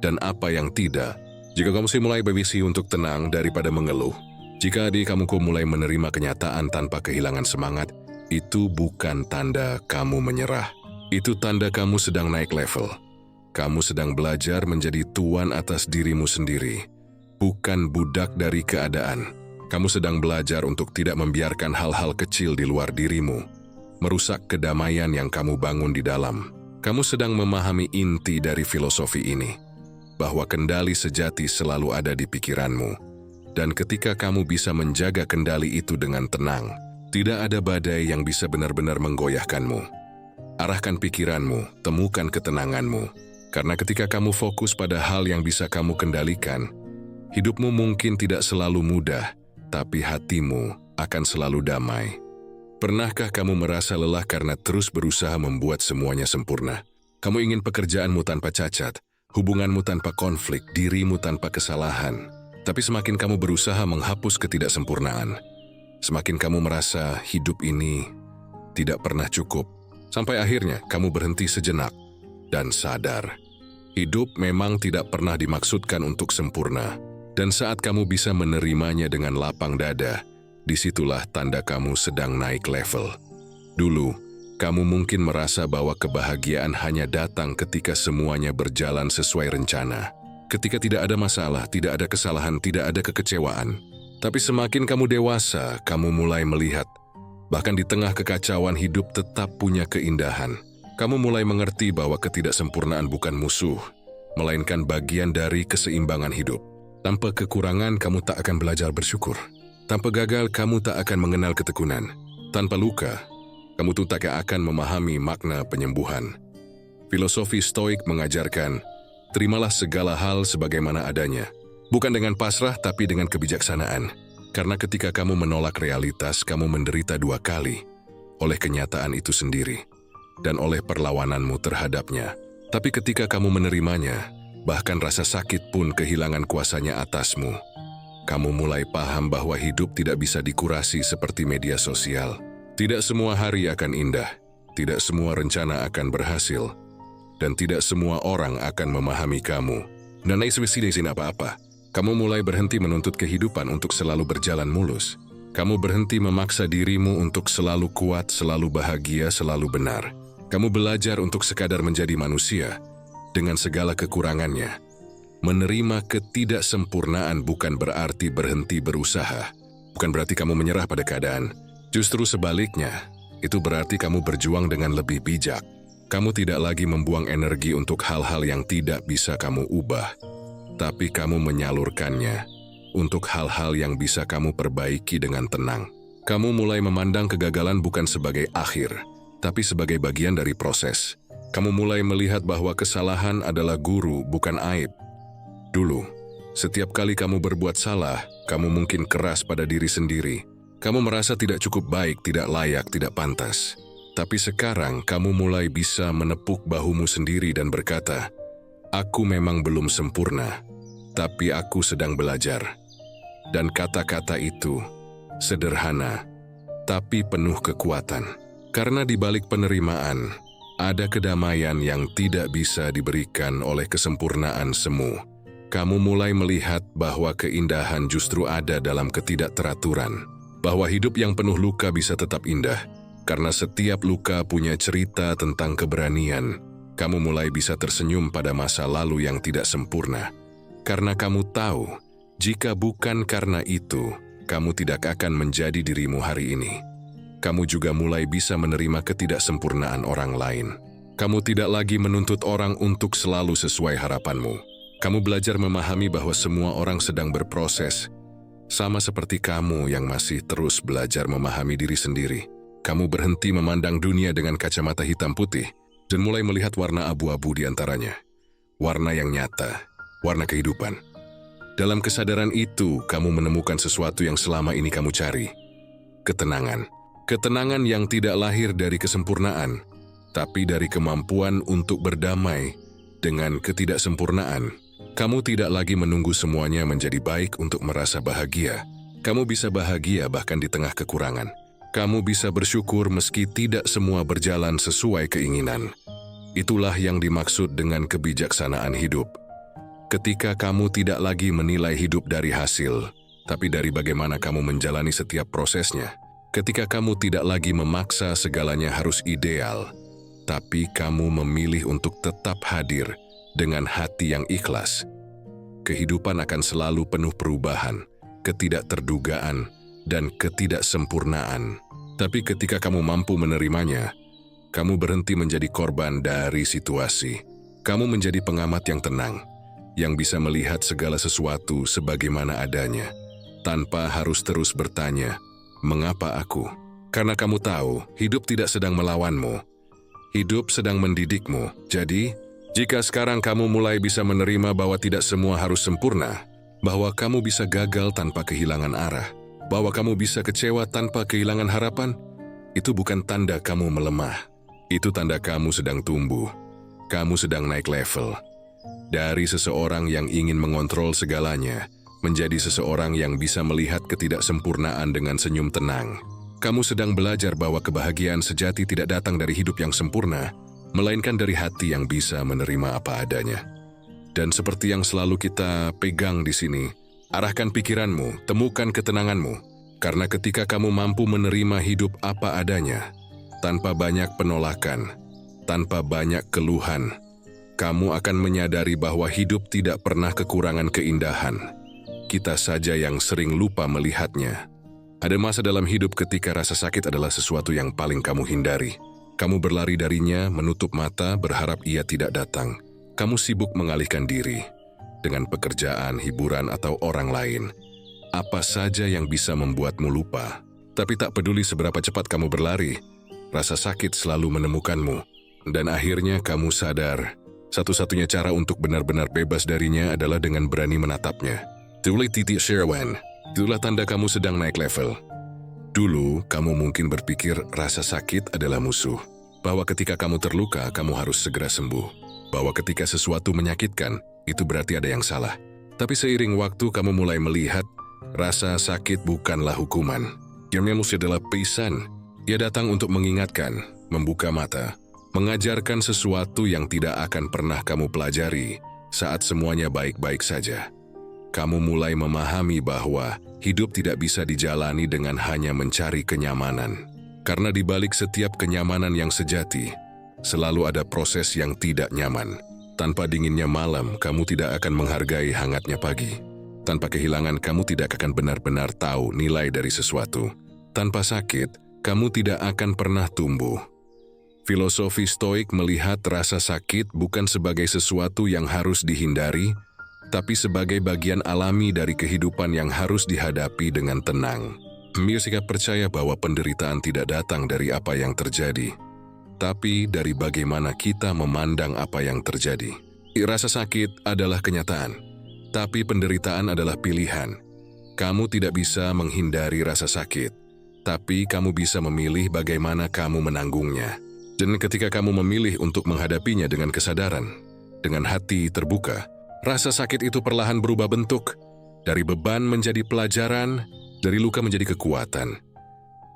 dan apa yang tidak, jika kamu mulai bervisi untuk tenang daripada mengeluh, jika kamu mulai menerima kenyataan tanpa kehilangan semangat, itu bukan tanda kamu menyerah. Itu tanda kamu sedang naik level. Kamu sedang belajar menjadi tuan atas dirimu sendiri, bukan budak dari keadaan. Kamu sedang belajar untuk tidak membiarkan hal-hal kecil di luar dirimu merusak kedamaian yang kamu bangun di dalam. Kamu sedang memahami inti dari filosofi ini, bahwa kendali sejati selalu ada di pikiranmu. Dan ketika kamu bisa menjaga kendali itu dengan tenang, tidak ada badai yang bisa benar-benar menggoyahkanmu. Arahkan pikiranmu, temukan ketenanganmu. Karena ketika kamu fokus pada hal yang bisa kamu kendalikan, hidupmu mungkin tidak selalu mudah, tapi hatimu akan selalu damai. Pernahkah kamu merasa lelah karena terus berusaha membuat semuanya sempurna? Kamu ingin pekerjaanmu tanpa cacat, hubunganmu tanpa konflik, dirimu tanpa kesalahan. Tapi semakin kamu berusaha menghapus ketidaksempurnaan, semakin kamu merasa hidup ini tidak pernah cukup. Sampai akhirnya kamu berhenti sejenak dan sadar. Hidup memang tidak pernah dimaksudkan untuk sempurna. Dan saat kamu bisa menerimanya dengan lapang dada, disitulah tanda kamu sedang naik level. Dulu, kamu mungkin merasa bahwa kebahagiaan hanya datang ketika semuanya berjalan sesuai rencana. Ketika tidak ada masalah, tidak ada kesalahan, tidak ada kekecewaan. Tapi semakin kamu dewasa, kamu mulai melihat, bahkan di tengah kekacauan hidup tetap punya keindahan. Kamu mulai mengerti bahwa ketidaksempurnaan bukan musuh, melainkan bagian dari keseimbangan hidup. Tanpa kekurangan, kamu tak akan belajar bersyukur. Tanpa gagal, kamu tak akan mengenal ketekunan. Tanpa luka, kamu tak akan memahami makna penyembuhan. Filosofi Stoik mengajarkan, terimalah segala hal sebagaimana adanya. Bukan dengan pasrah, tapi dengan kebijaksanaan. Karena ketika kamu menolak realitas, kamu menderita dua kali. Oleh kenyataan itu sendiri, dan oleh perlawananmu terhadapnya. Tapi ketika kamu menerimanya, bahkan rasa sakit pun kehilangan kuasanya atasmu. Kamu mulai paham bahwa hidup tidak bisa dikurasi seperti media sosial. Tidak semua hari akan indah, tidak semua rencana akan berhasil, dan tidak semua orang akan memahami kamu. Dan tidak apa-apa. Kamu mulai berhenti menuntut kehidupan untuk selalu berjalan mulus. Kamu berhenti memaksa dirimu untuk selalu kuat, selalu bahagia, selalu benar. Kamu belajar untuk sekadar menjadi manusia, dengan segala kekurangannya. Menerima ketidaksempurnaan bukan berarti berhenti berusaha. Bukan berarti kamu menyerah pada keadaan. Justru sebaliknya, itu berarti kamu berjuang dengan lebih bijak. Kamu tidak lagi membuang energi untuk hal-hal yang tidak bisa kamu ubah, tapi kamu menyalurkannya untuk hal-hal yang bisa kamu perbaiki dengan tenang. Kamu mulai memandang kegagalan bukan sebagai akhir, tapi sebagai bagian dari proses. Kamu mulai melihat bahwa kesalahan adalah guru, bukan aib. Dulu, setiap kali kamu berbuat salah, kamu mungkin keras pada diri sendiri. Kamu merasa tidak cukup baik, tidak layak, tidak pantas. Tapi sekarang kamu mulai bisa menepuk bahumu sendiri dan berkata, "Aku memang belum sempurna, tapi aku sedang belajar." Dan kata-kata itu sederhana, tapi penuh kekuatan. Karena di balik penerimaan, ada kedamaian yang tidak bisa diberikan oleh kesempurnaan semu. Kamu mulai melihat bahwa keindahan justru ada dalam ketidakteraturan. Bahwa hidup yang penuh luka bisa tetap indah. Karena setiap luka punya cerita tentang keberanian. Kamu mulai bisa tersenyum pada masa lalu yang tidak sempurna. Karena kamu tahu, jika bukan karena itu, kamu tidak akan menjadi dirimu hari ini. Kamu juga mulai bisa menerima ketidaksempurnaan orang lain. Kamu tidak lagi menuntut orang untuk selalu sesuai harapanmu. Kamu belajar memahami bahwa semua orang sedang berproses, sama seperti kamu yang masih terus belajar memahami diri sendiri. kamu berhenti memandang dunia dengan kacamata hitam putih dan mulai melihat warna abu-abu di antaranya. Warna yang nyata, warna kehidupan. Dalam kesadaran itu, kamu menemukan sesuatu yang selama ini kamu cari. Ketenangan. Ketenangan yang tidak lahir dari kesempurnaan, tapi dari kemampuan untuk berdamai dengan ketidaksempurnaan. Kamu tidak lagi menunggu semuanya menjadi baik untuk merasa bahagia. Kamu bisa bahagia bahkan di tengah kekurangan. Kamu bisa bersyukur meski tidak semua berjalan sesuai keinginan. Itulah yang dimaksud dengan kebijaksanaan hidup. Ketika kamu tidak lagi menilai hidup dari hasil, tapi dari bagaimana kamu menjalani setiap prosesnya. Ketika kamu tidak lagi memaksa segalanya harus ideal, tapi kamu memilih untuk tetap hadir dengan hati yang ikhlas. Kehidupan akan selalu penuh perubahan, ketidakterdugaan, dan ketidaksempurnaan. Tapi ketika kamu mampu menerimanya, kamu berhenti menjadi korban dari situasi. Kamu menjadi pengamat yang tenang, yang bisa melihat segala sesuatu sebagaimana adanya, tanpa harus terus bertanya, "Mengapa aku?" Karena kamu tahu, hidup tidak sedang melawanmu. Hidup sedang mendidikmu. Jadi, jika sekarang kamu mulai bisa menerima bahwa tidak semua harus sempurna, bahwa kamu bisa gagal tanpa kehilangan arah, bahwa kamu bisa kecewa tanpa kehilangan harapan, itu bukan tanda kamu melemah. Itu tanda kamu sedang tumbuh. Kamu sedang naik level. Dari seseorang yang ingin mengontrol segalanya, menjadi seseorang yang bisa melihat ketidaksempurnaan dengan senyum tenang. Kamu sedang belajar bahwa kebahagiaan sejati tidak datang dari hidup yang sempurna, melainkan dari hati yang bisa menerima apa adanya. Dan seperti yang selalu kita pegang di sini, arahkan pikiranmu, temukan ketenanganmu. Karena ketika kamu mampu menerima hidup apa adanya, tanpa banyak penolakan, tanpa banyak keluhan, kamu akan menyadari bahwa hidup tidak pernah kekurangan keindahan. Kita saja yang sering lupa melihatnya. Ada masa dalam hidup ketika rasa sakit adalah sesuatu yang paling kamu hindari. Kamu berlari darinya, menutup mata, berharap ia tidak datang. Kamu sibuk mengalihkan diri dengan pekerjaan, hiburan, atau orang lain. Apa saja yang bisa membuatmu lupa. Tapi tak peduli seberapa cepat kamu berlari, rasa sakit selalu menemukanmu. Dan akhirnya kamu sadar, satu-satunya cara untuk benar-benar bebas darinya adalah dengan berani menatapnya. Itulah titik Sherwan. Itulah tanda kamu sedang naik level. Dulu, kamu mungkin berpikir rasa sakit adalah musuh. Bahwa ketika kamu terluka, kamu harus segera sembuh. Bahwa ketika sesuatu menyakitkan, itu berarti ada yang salah. Tapi seiring waktu kamu mulai melihat, rasa sakit bukanlah hukuman. Yang adalah pesan. Ia datang untuk mengingatkan, membuka mata, mengajarkan sesuatu yang tidak akan pernah kamu pelajari saat semuanya baik-baik saja. Kamu mulai memahami bahwa hidup tidak bisa dijalani dengan hanya mencari kenyamanan. Karena di balik setiap kenyamanan yang sejati, selalu ada proses yang tidak nyaman. Tanpa dinginnya malam, kamu tidak akan menghargai hangatnya pagi. Tanpa kehilangan, kamu tidak akan benar-benar tahu nilai dari sesuatu. Tanpa sakit, kamu tidak akan pernah tumbuh. Filosofi Stoik melihat rasa sakit bukan sebagai sesuatu yang harus dihindari, tapi sebagai bagian alami dari kehidupan yang harus dihadapi dengan tenang. Mereka percaya bahwa penderitaan tidak datang dari apa yang terjadi, tapi dari bagaimana kita memandang apa yang terjadi. Rasa sakit adalah kenyataan, tapi penderitaan adalah pilihan. Kamu tidak bisa menghindari rasa sakit, tapi kamu bisa memilih bagaimana kamu menanggungnya. Dan ketika kamu memilih untuk menghadapinya dengan kesadaran, dengan hati terbuka, rasa sakit itu perlahan berubah bentuk, dari beban menjadi pelajaran, dari luka menjadi kekuatan.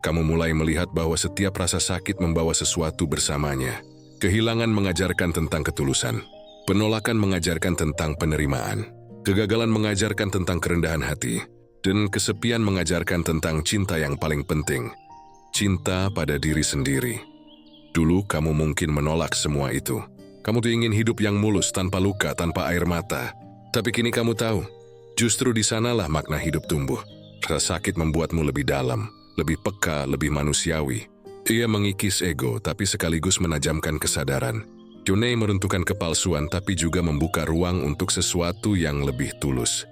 Kamu mulai melihat bahwa setiap rasa sakit membawa sesuatu bersamanya. Kehilangan mengajarkan tentang ketulusan. Penolakan mengajarkan tentang penerimaan. Kegagalan mengajarkan tentang kerendahan hati. Dan kesepian mengajarkan tentang cinta yang paling penting. Cinta pada diri sendiri. Dulu kamu mungkin menolak semua itu. Kamu tuh ingin hidup yang mulus, tanpa luka, tanpa air mata. Tapi kini kamu tahu, justru di sanalah makna hidup tumbuh. Rasa sakit membuatmu lebih dalam, lebih peka, lebih manusiawi. Ia mengikis ego, tapi sekaligus menajamkan kesadaran. Jonei meruntuhkan kepalsuan, tapi juga membuka ruang untuk sesuatu yang lebih tulus.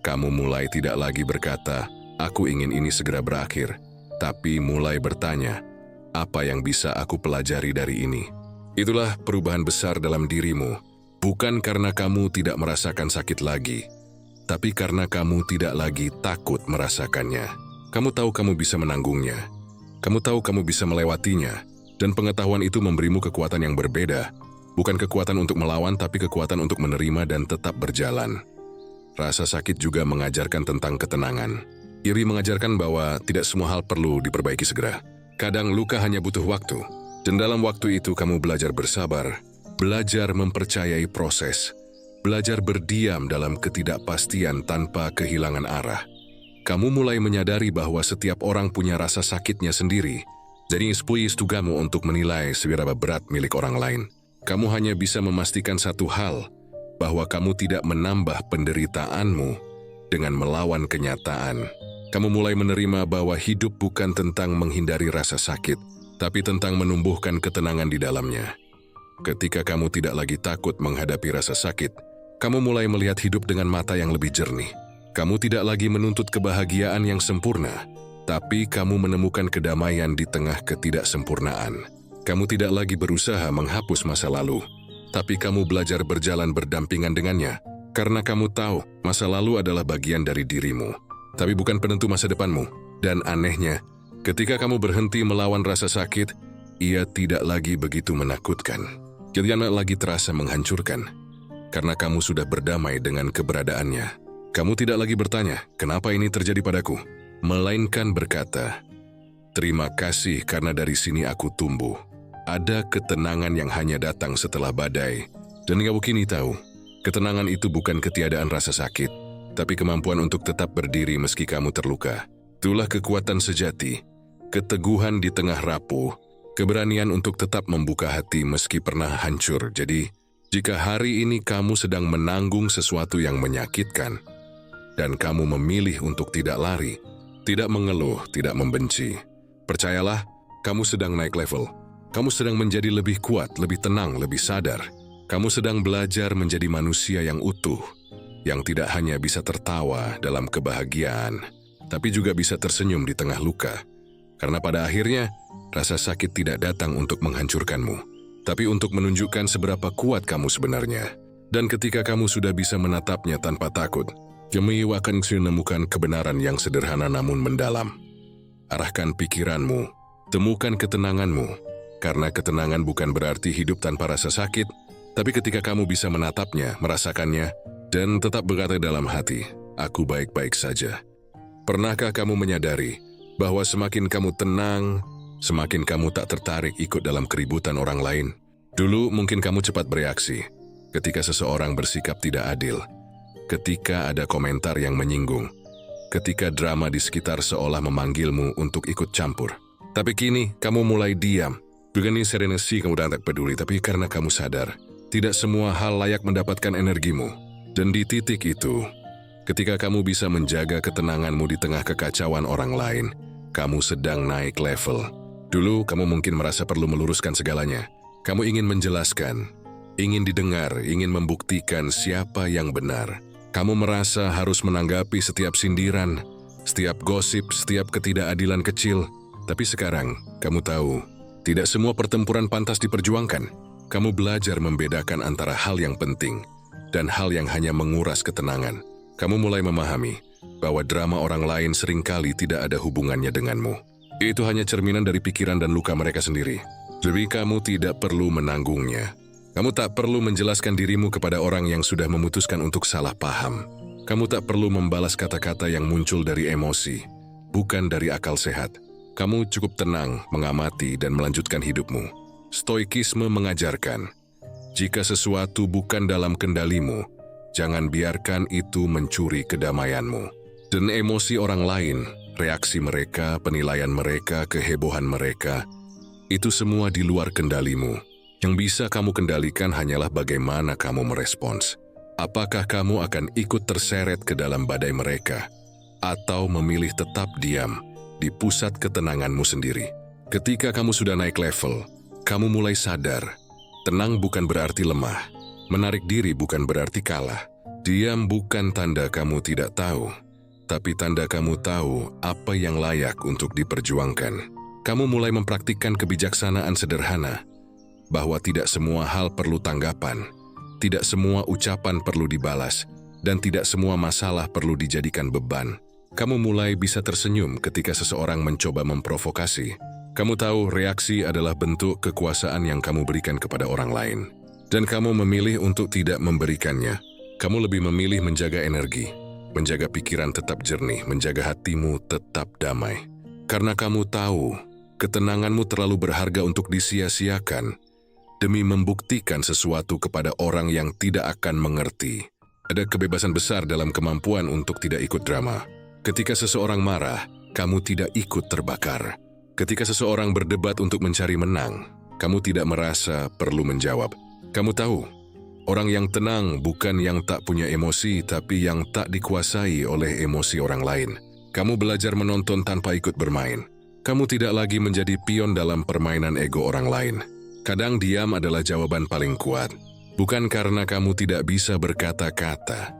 Kamu mulai tidak lagi berkata, "Aku ingin ini segera berakhir," tapi mulai bertanya, Apa yang bisa aku pelajari dari ini? Itulah perubahan besar dalam dirimu, bukan karena kamu tidak merasakan sakit lagi, tapi karena kamu tidak lagi takut merasakannya. Kamu tahu kamu bisa menanggungnya. Kamu tahu kamu bisa melewatinya. Dan pengetahuan itu memberimu kekuatan yang berbeda. Bukan kekuatan untuk melawan, tapi kekuatan untuk menerima dan tetap berjalan. Rasa sakit juga mengajarkan tentang ketenangan. Iri mengajarkan bahwa tidak semua hal perlu diperbaiki segera. Kadang luka hanya butuh waktu. Dan dalam waktu itu kamu belajar bersabar, belajar mempercayai proses, belajar berdiam dalam ketidakpastian tanpa kehilangan arah. Kamu mulai menyadari bahwa setiap orang punya rasa sakitnya sendiri. Jadi ispuis tugamu untuk menilai seberapa berat milik orang lain. Kamu hanya bisa memastikan satu hal, bahwa kamu tidak menambah penderitaanmu dengan melawan kenyataan. Kamu mulai menerima bahwa hidup bukan tentang menghindari rasa sakit, tapi tentang menumbuhkan ketenangan di dalamnya. Ketika kamu tidak lagi takut menghadapi rasa sakit, kamu mulai melihat hidup dengan mata yang lebih jernih. Kamu tidak lagi menuntut kebahagiaan yang sempurna, tapi kamu menemukan kedamaian di tengah ketidaksempurnaan. Kamu tidak lagi berusaha menghapus masa lalu, tapi kamu belajar berjalan berdampingan dengannya, karena kamu tahu masa lalu adalah bagian dari dirimu, tapi bukan penentu masa depanmu. Dan anehnya, ketika kamu berhenti melawan rasa sakit, ia tidak lagi begitu menakutkan. Tidak lagi terasa menghancurkan, karena kamu sudah berdamai dengan keberadaannya. Kamu tidak lagi bertanya, kenapa ini terjadi padaku? Melainkan berkata, terima kasih karena dari sini aku tumbuh. Ada ketenangan yang hanya datang setelah badai. Dan kamu kini tahu, ketenangan itu bukan ketiadaan rasa sakit, tapi kemampuan untuk tetap berdiri meski kamu terluka. Itulah kekuatan sejati, keteguhan di tengah rapuh, keberanian untuk tetap membuka hati meski pernah hancur. Jadi, jika hari ini kamu sedang menanggung sesuatu yang menyakitkan, dan kamu memilih untuk tidak lari, tidak mengeluh, tidak membenci, percayalah, kamu sedang naik level. Kamu sedang menjadi lebih kuat, lebih tenang, lebih sadar. Kamu sedang belajar menjadi manusia yang utuh, yang tidak hanya bisa tertawa dalam kebahagiaan, tapi juga bisa tersenyum di tengah luka. Karena pada akhirnya, rasa sakit tidak datang untuk menghancurkanmu, tapi untuk menunjukkan seberapa kuat kamu sebenarnya. Dan ketika kamu sudah bisa menatapnya tanpa takut, kamu akan menemukan kebenaran yang sederhana namun mendalam. Arahkan pikiranmu, temukan ketenanganmu, karena ketenangan bukan berarti hidup tanpa rasa sakit, tapi ketika kamu bisa menatapnya, merasakannya, dan tetap berkata dalam hati, aku baik-baik saja. Pernahkah kamu menyadari bahwa semakin kamu tenang, semakin kamu tak tertarik ikut dalam keributan orang lain? Dulu mungkin kamu cepat bereaksi ketika seseorang bersikap tidak adil, ketika ada komentar yang menyinggung, ketika drama di sekitar seolah memanggilmu untuk ikut campur. Tapi kini kamu mulai diam. Bukan ini serenasi kamu tak peduli, tapi karena kamu sadar, tidak semua hal layak mendapatkan energimu. Dan di titik itu, ketika kamu bisa menjaga ketenanganmu di tengah kekacauan orang lain, kamu sedang naik level. Dulu kamu mungkin merasa perlu meluruskan segalanya. Kamu ingin menjelaskan, ingin didengar, ingin membuktikan siapa yang benar. Kamu merasa harus menanggapi setiap sindiran, setiap gosip, setiap ketidakadilan kecil. Tapi sekarang, kamu tahu, tidak semua pertempuran pantas diperjuangkan. Kamu belajar membedakan antara hal yang penting dan hal yang hanya menguras ketenangan. Kamu mulai memahami bahwa drama orang lain seringkali tidak ada hubungannya denganmu. Itu hanya cerminan dari pikiran dan luka mereka sendiri. Jadi kamu tidak perlu menanggungnya. Kamu tak perlu menjelaskan dirimu kepada orang yang sudah memutuskan untuk salah paham. Kamu tak perlu membalas kata-kata yang muncul dari emosi, bukan dari akal sehat. Kamu cukup tenang, mengamati, dan melanjutkan hidupmu. Stoikisme mengajarkan, jika sesuatu bukan dalam kendalimu, jangan biarkan itu mencuri kedamaianmu. Dan emosi orang lain, reaksi mereka, penilaian mereka, kehebohan mereka, itu semua di luar kendalimu. Yang bisa kamu kendalikan hanyalah bagaimana kamu merespons. Apakah kamu akan ikut terseret ke dalam badai mereka, atau memilih tetap diam di pusat ketenanganmu sendiri? Ketika kamu sudah naik level, kamu mulai sadar, tenang bukan berarti lemah, menarik diri bukan berarti kalah. Diam bukan tanda kamu tidak tahu, tapi tanda kamu tahu apa yang layak untuk diperjuangkan. Kamu mulai mempraktikkan kebijaksanaan sederhana, bahwa tidak semua hal perlu tanggapan, tidak semua ucapan perlu dibalas, dan tidak semua masalah perlu dijadikan beban. Kamu mulai bisa tersenyum ketika seseorang mencoba memprovokasi. Kamu tahu reaksi adalah bentuk kekuasaan yang kamu berikan kepada orang lain. Dan kamu memilih untuk tidak memberikannya. Kamu lebih memilih menjaga energi, menjaga pikiran tetap jernih, menjaga hatimu tetap damai. Karena kamu tahu, ketenanganmu terlalu berharga untuk disia-siakan demi membuktikan sesuatu kepada orang yang tidak akan mengerti. Ada kebebasan besar dalam kemampuan untuk tidak ikut drama. Ketika seseorang marah, kamu tidak ikut terbakar. Ketika seseorang berdebat untuk mencari menang, kamu tidak merasa perlu menjawab. Kamu tahu, orang yang tenang bukan yang tak punya emosi, tapi yang tak dikuasai oleh emosi orang lain. Kamu belajar menonton tanpa ikut bermain. Kamu tidak lagi menjadi pion dalam permainan ego orang lain. Kadang diam adalah jawaban paling kuat. Bukan karena kamu tidak bisa berkata-kata,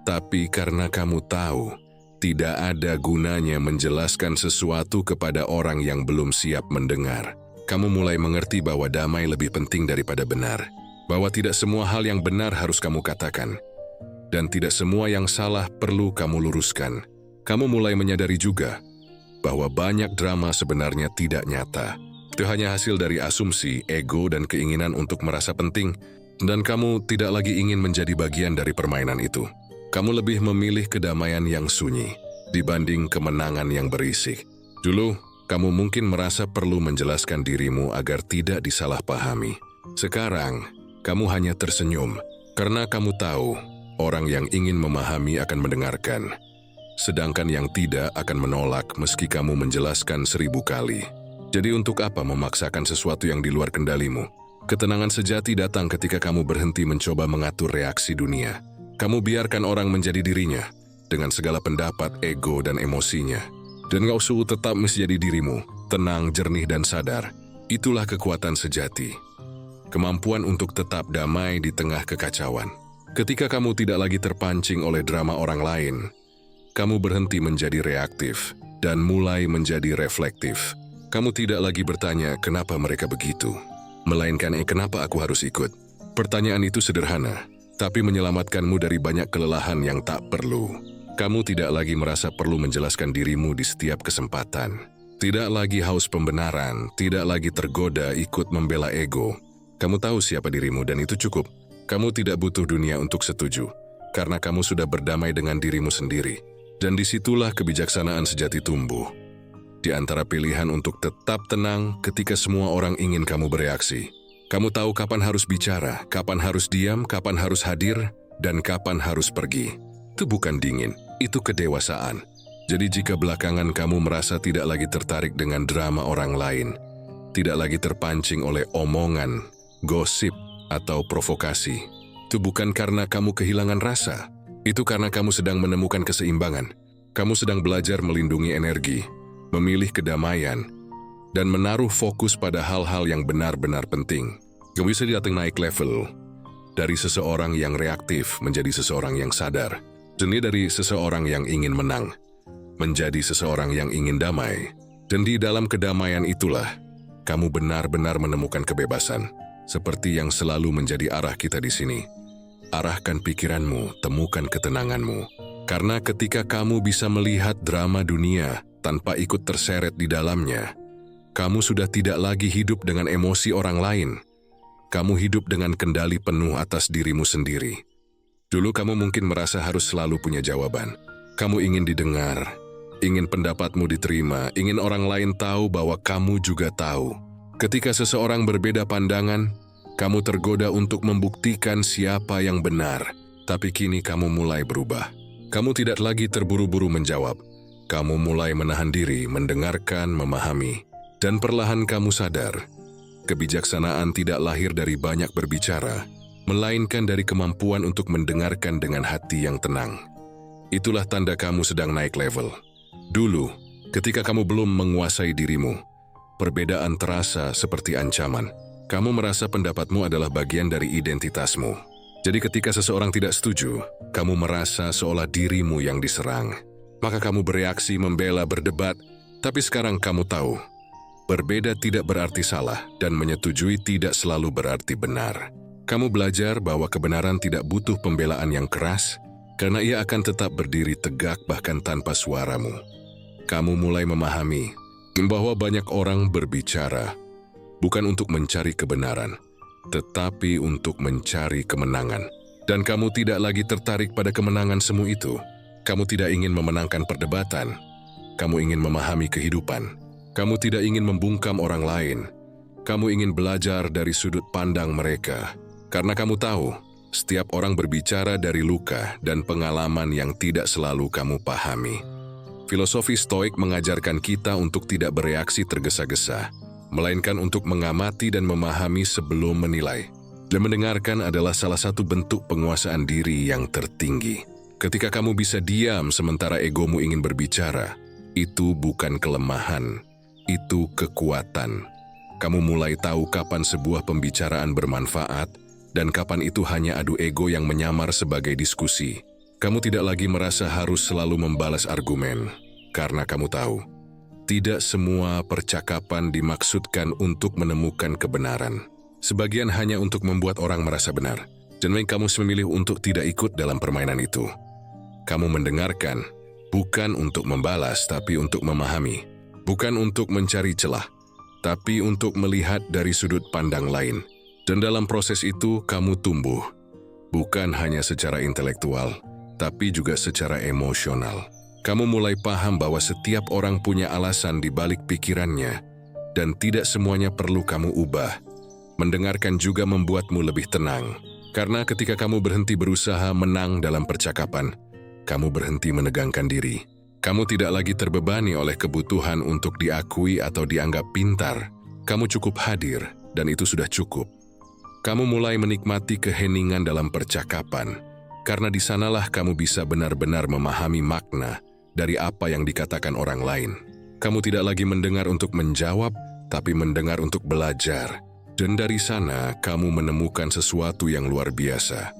tapi karena kamu tahu tidak ada gunanya menjelaskan sesuatu kepada orang yang belum siap mendengar. Kamu mulai mengerti bahwa damai lebih penting daripada benar. Bahwa tidak semua hal yang benar harus kamu katakan. Dan tidak semua yang salah perlu kamu luruskan. Kamu mulai menyadari juga bahwa banyak drama sebenarnya tidak nyata. Itu hanya hasil dari asumsi, ego, dan keinginan untuk merasa penting, dan kamu tidak lagi ingin menjadi bagian dari permainan itu. Kamu lebih memilih kedamaian yang sunyi dibanding kemenangan yang berisik. Dulu, kamu mungkin merasa perlu menjelaskan dirimu agar tidak disalahpahami. Sekarang, kamu hanya tersenyum karena kamu tahu orang yang ingin memahami akan mendengarkan. Sedangkan yang tidak akan menolak meski kamu menjelaskan 1000 kali. Jadi untuk apa memaksakan sesuatu yang di luar kendalimu? Ketenangan sejati datang ketika kamu berhenti mencoba mengatur reaksi dunia. Kamu biarkan orang menjadi dirinya, dengan segala pendapat, ego, dan emosinya. Dan kau tetap menjadi dirimu, tenang, jernih, dan sadar. Itulah kekuatan sejati. Kemampuan untuk tetap damai di tengah kekacauan. Ketika kamu tidak lagi terpancing oleh drama orang lain, kamu berhenti menjadi reaktif dan mulai menjadi reflektif. Kamu tidak lagi bertanya kenapa mereka begitu, melainkan kenapa aku harus ikut. Pertanyaan itu sederhana, tapi menyelamatkanmu dari banyak kelelahan yang tak perlu. Kamu tidak lagi merasa perlu menjelaskan dirimu di setiap kesempatan. Tidak lagi haus pembenaran, tidak lagi tergoda ikut membela ego. Kamu tahu siapa dirimu dan itu cukup. Kamu tidak butuh dunia untuk setuju, karena kamu sudah berdamai dengan dirimu sendiri. Dan disitulah kebijaksanaan sejati tumbuh. Di antara pilihan untuk tetap tenang ketika semua orang ingin kamu bereaksi. Kamu tahu kapan harus bicara, kapan harus diam, kapan harus hadir, dan kapan harus pergi. Itu bukan dingin, itu kedewasaan. Jadi jika belakangan kamu merasa tidak lagi tertarik dengan drama orang lain, tidak lagi terpancing oleh omongan, gosip, atau provokasi, itu bukan karena kamu kehilangan rasa. Itu karena kamu sedang menemukan keseimbangan. Kamu sedang belajar melindungi energi, memilih kedamaian, dan menaruh fokus pada hal-hal yang benar-benar penting. Kamu bisa datang naik level dari seseorang yang reaktif menjadi seseorang yang sadar. Dan dari seseorang yang ingin menang menjadi seseorang yang ingin damai. Dan di dalam kedamaian itulah kamu benar-benar menemukan kebebasan, seperti yang selalu menjadi arah kita di sini. Arahkan pikiranmu, temukan ketenanganmu. Karena ketika kamu bisa melihat drama dunia tanpa ikut terseret di dalamnya, kamu sudah tidak lagi hidup dengan emosi orang lain. Kamu hidup dengan kendali penuh atas dirimu sendiri. Dulu kamu mungkin merasa harus selalu punya jawaban. Kamu ingin didengar, ingin pendapatmu diterima, ingin orang lain tahu bahwa kamu juga tahu. Ketika seseorang berbeda pandangan, kamu tergoda untuk membuktikan siapa yang benar, tapi kini kamu mulai berubah. Kamu tidak lagi terburu-buru menjawab. Kamu mulai menahan diri, mendengarkan, memahami. Dan perlahan kamu sadar, kebijaksanaan tidak lahir dari banyak berbicara, melainkan dari kemampuan untuk mendengarkan dengan hati yang tenang. Itulah tanda kamu sedang naik level. Dulu, ketika kamu belum menguasai dirimu, perbedaan terasa seperti ancaman. Kamu merasa pendapatmu adalah bagian dari identitasmu. Jadi ketika seseorang tidak setuju, kamu merasa seolah dirimu yang diserang. Maka kamu bereaksi, membela, berdebat. Tapi sekarang kamu tahu, Berbeda tidak berarti salah, dan menyetujui tidak selalu berarti benar. Kamu belajar bahwa kebenaran tidak butuh pembelaan yang keras, karena ia akan tetap berdiri tegak bahkan tanpa suaramu. Kamu mulai memahami bahwa banyak orang berbicara bukan untuk mencari kebenaran, tetapi untuk mencari kemenangan. Dan kamu tidak lagi tertarik pada kemenangan semu itu. Kamu tidak ingin memenangkan perdebatan. Kamu ingin memahami kehidupan. Kamu tidak ingin membungkam orang lain. Kamu ingin belajar dari sudut pandang mereka. Karena kamu tahu, setiap orang berbicara dari luka dan pengalaman yang tidak selalu kamu pahami. Filosofi Stoik mengajarkan kita untuk tidak bereaksi tergesa-gesa, melainkan untuk mengamati dan memahami sebelum menilai. Dan mendengarkan adalah salah satu bentuk penguasaan diri yang tertinggi. Ketika kamu bisa diam sementara egomu ingin berbicara, itu bukan kelemahan, itu kekuatan. Kamu mulai tahu kapan sebuah pembicaraan bermanfaat dan kapan itu hanya adu ego yang menyamar sebagai diskusi. Kamu tidak lagi merasa harus selalu membalas argumen, karena kamu tahu, tidak semua percakapan dimaksudkan untuk menemukan kebenaran. Sebagian hanya untuk membuat orang merasa benar, dan kamu memilih untuk tidak ikut dalam permainan itu. Kamu mendengarkan, bukan untuk membalas, tapi untuk memahami. Bukan untuk mencari celah, tapi untuk melihat dari sudut pandang lain. Dan dalam proses itu, kamu tumbuh. Bukan hanya secara intelektual, tapi juga secara emosional. Kamu mulai paham bahwa setiap orang punya alasan di balik pikirannya, dan tidak semuanya perlu kamu ubah. Mendengarkan juga membuatmu lebih tenang, karena ketika kamu berhenti berusaha menang dalam percakapan, kamu berhenti menegangkan diri. Kamu tidak lagi terbebani oleh kebutuhan untuk diakui atau dianggap pintar. Kamu cukup hadir, dan itu sudah cukup. Kamu mulai menikmati keheningan dalam percakapan, karena di sanalah kamu bisa benar-benar memahami makna dari apa yang dikatakan orang lain. Kamu tidak lagi mendengar untuk menjawab, tapi mendengar untuk belajar. Dan dari sana, kamu menemukan sesuatu yang luar biasa.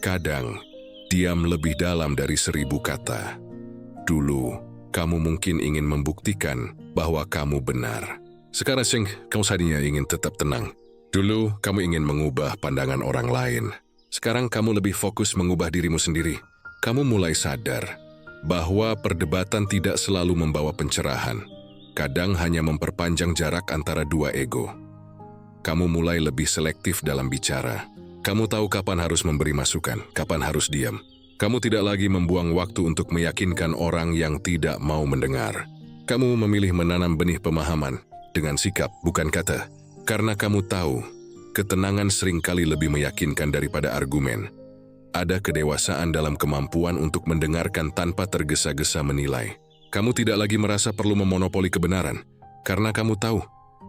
Kadang, diam lebih dalam dari 1000 kata. Dulu, kamu mungkin ingin membuktikan bahwa kamu benar. Sekarang, kamu saatnya ingin tetap tenang. Dulu, kamu ingin mengubah pandangan orang lain. Sekarang, kamu lebih fokus mengubah dirimu sendiri. Kamu mulai sadar bahwa perdebatan tidak selalu membawa pencerahan. Kadang hanya memperpanjang jarak antara dua ego. Kamu mulai lebih selektif dalam bicara. Kamu tahu kapan harus memberi masukan, kapan harus diam. Kamu tidak lagi membuang waktu untuk meyakinkan orang yang tidak mau mendengar. Kamu memilih menanam benih pemahaman dengan sikap, bukan kata. Karena kamu tahu, ketenangan seringkali lebih meyakinkan daripada argumen. Ada kedewasaan dalam kemampuan untuk mendengarkan tanpa tergesa-gesa menilai. Kamu tidak lagi merasa perlu memonopoli kebenaran, karena kamu tahu,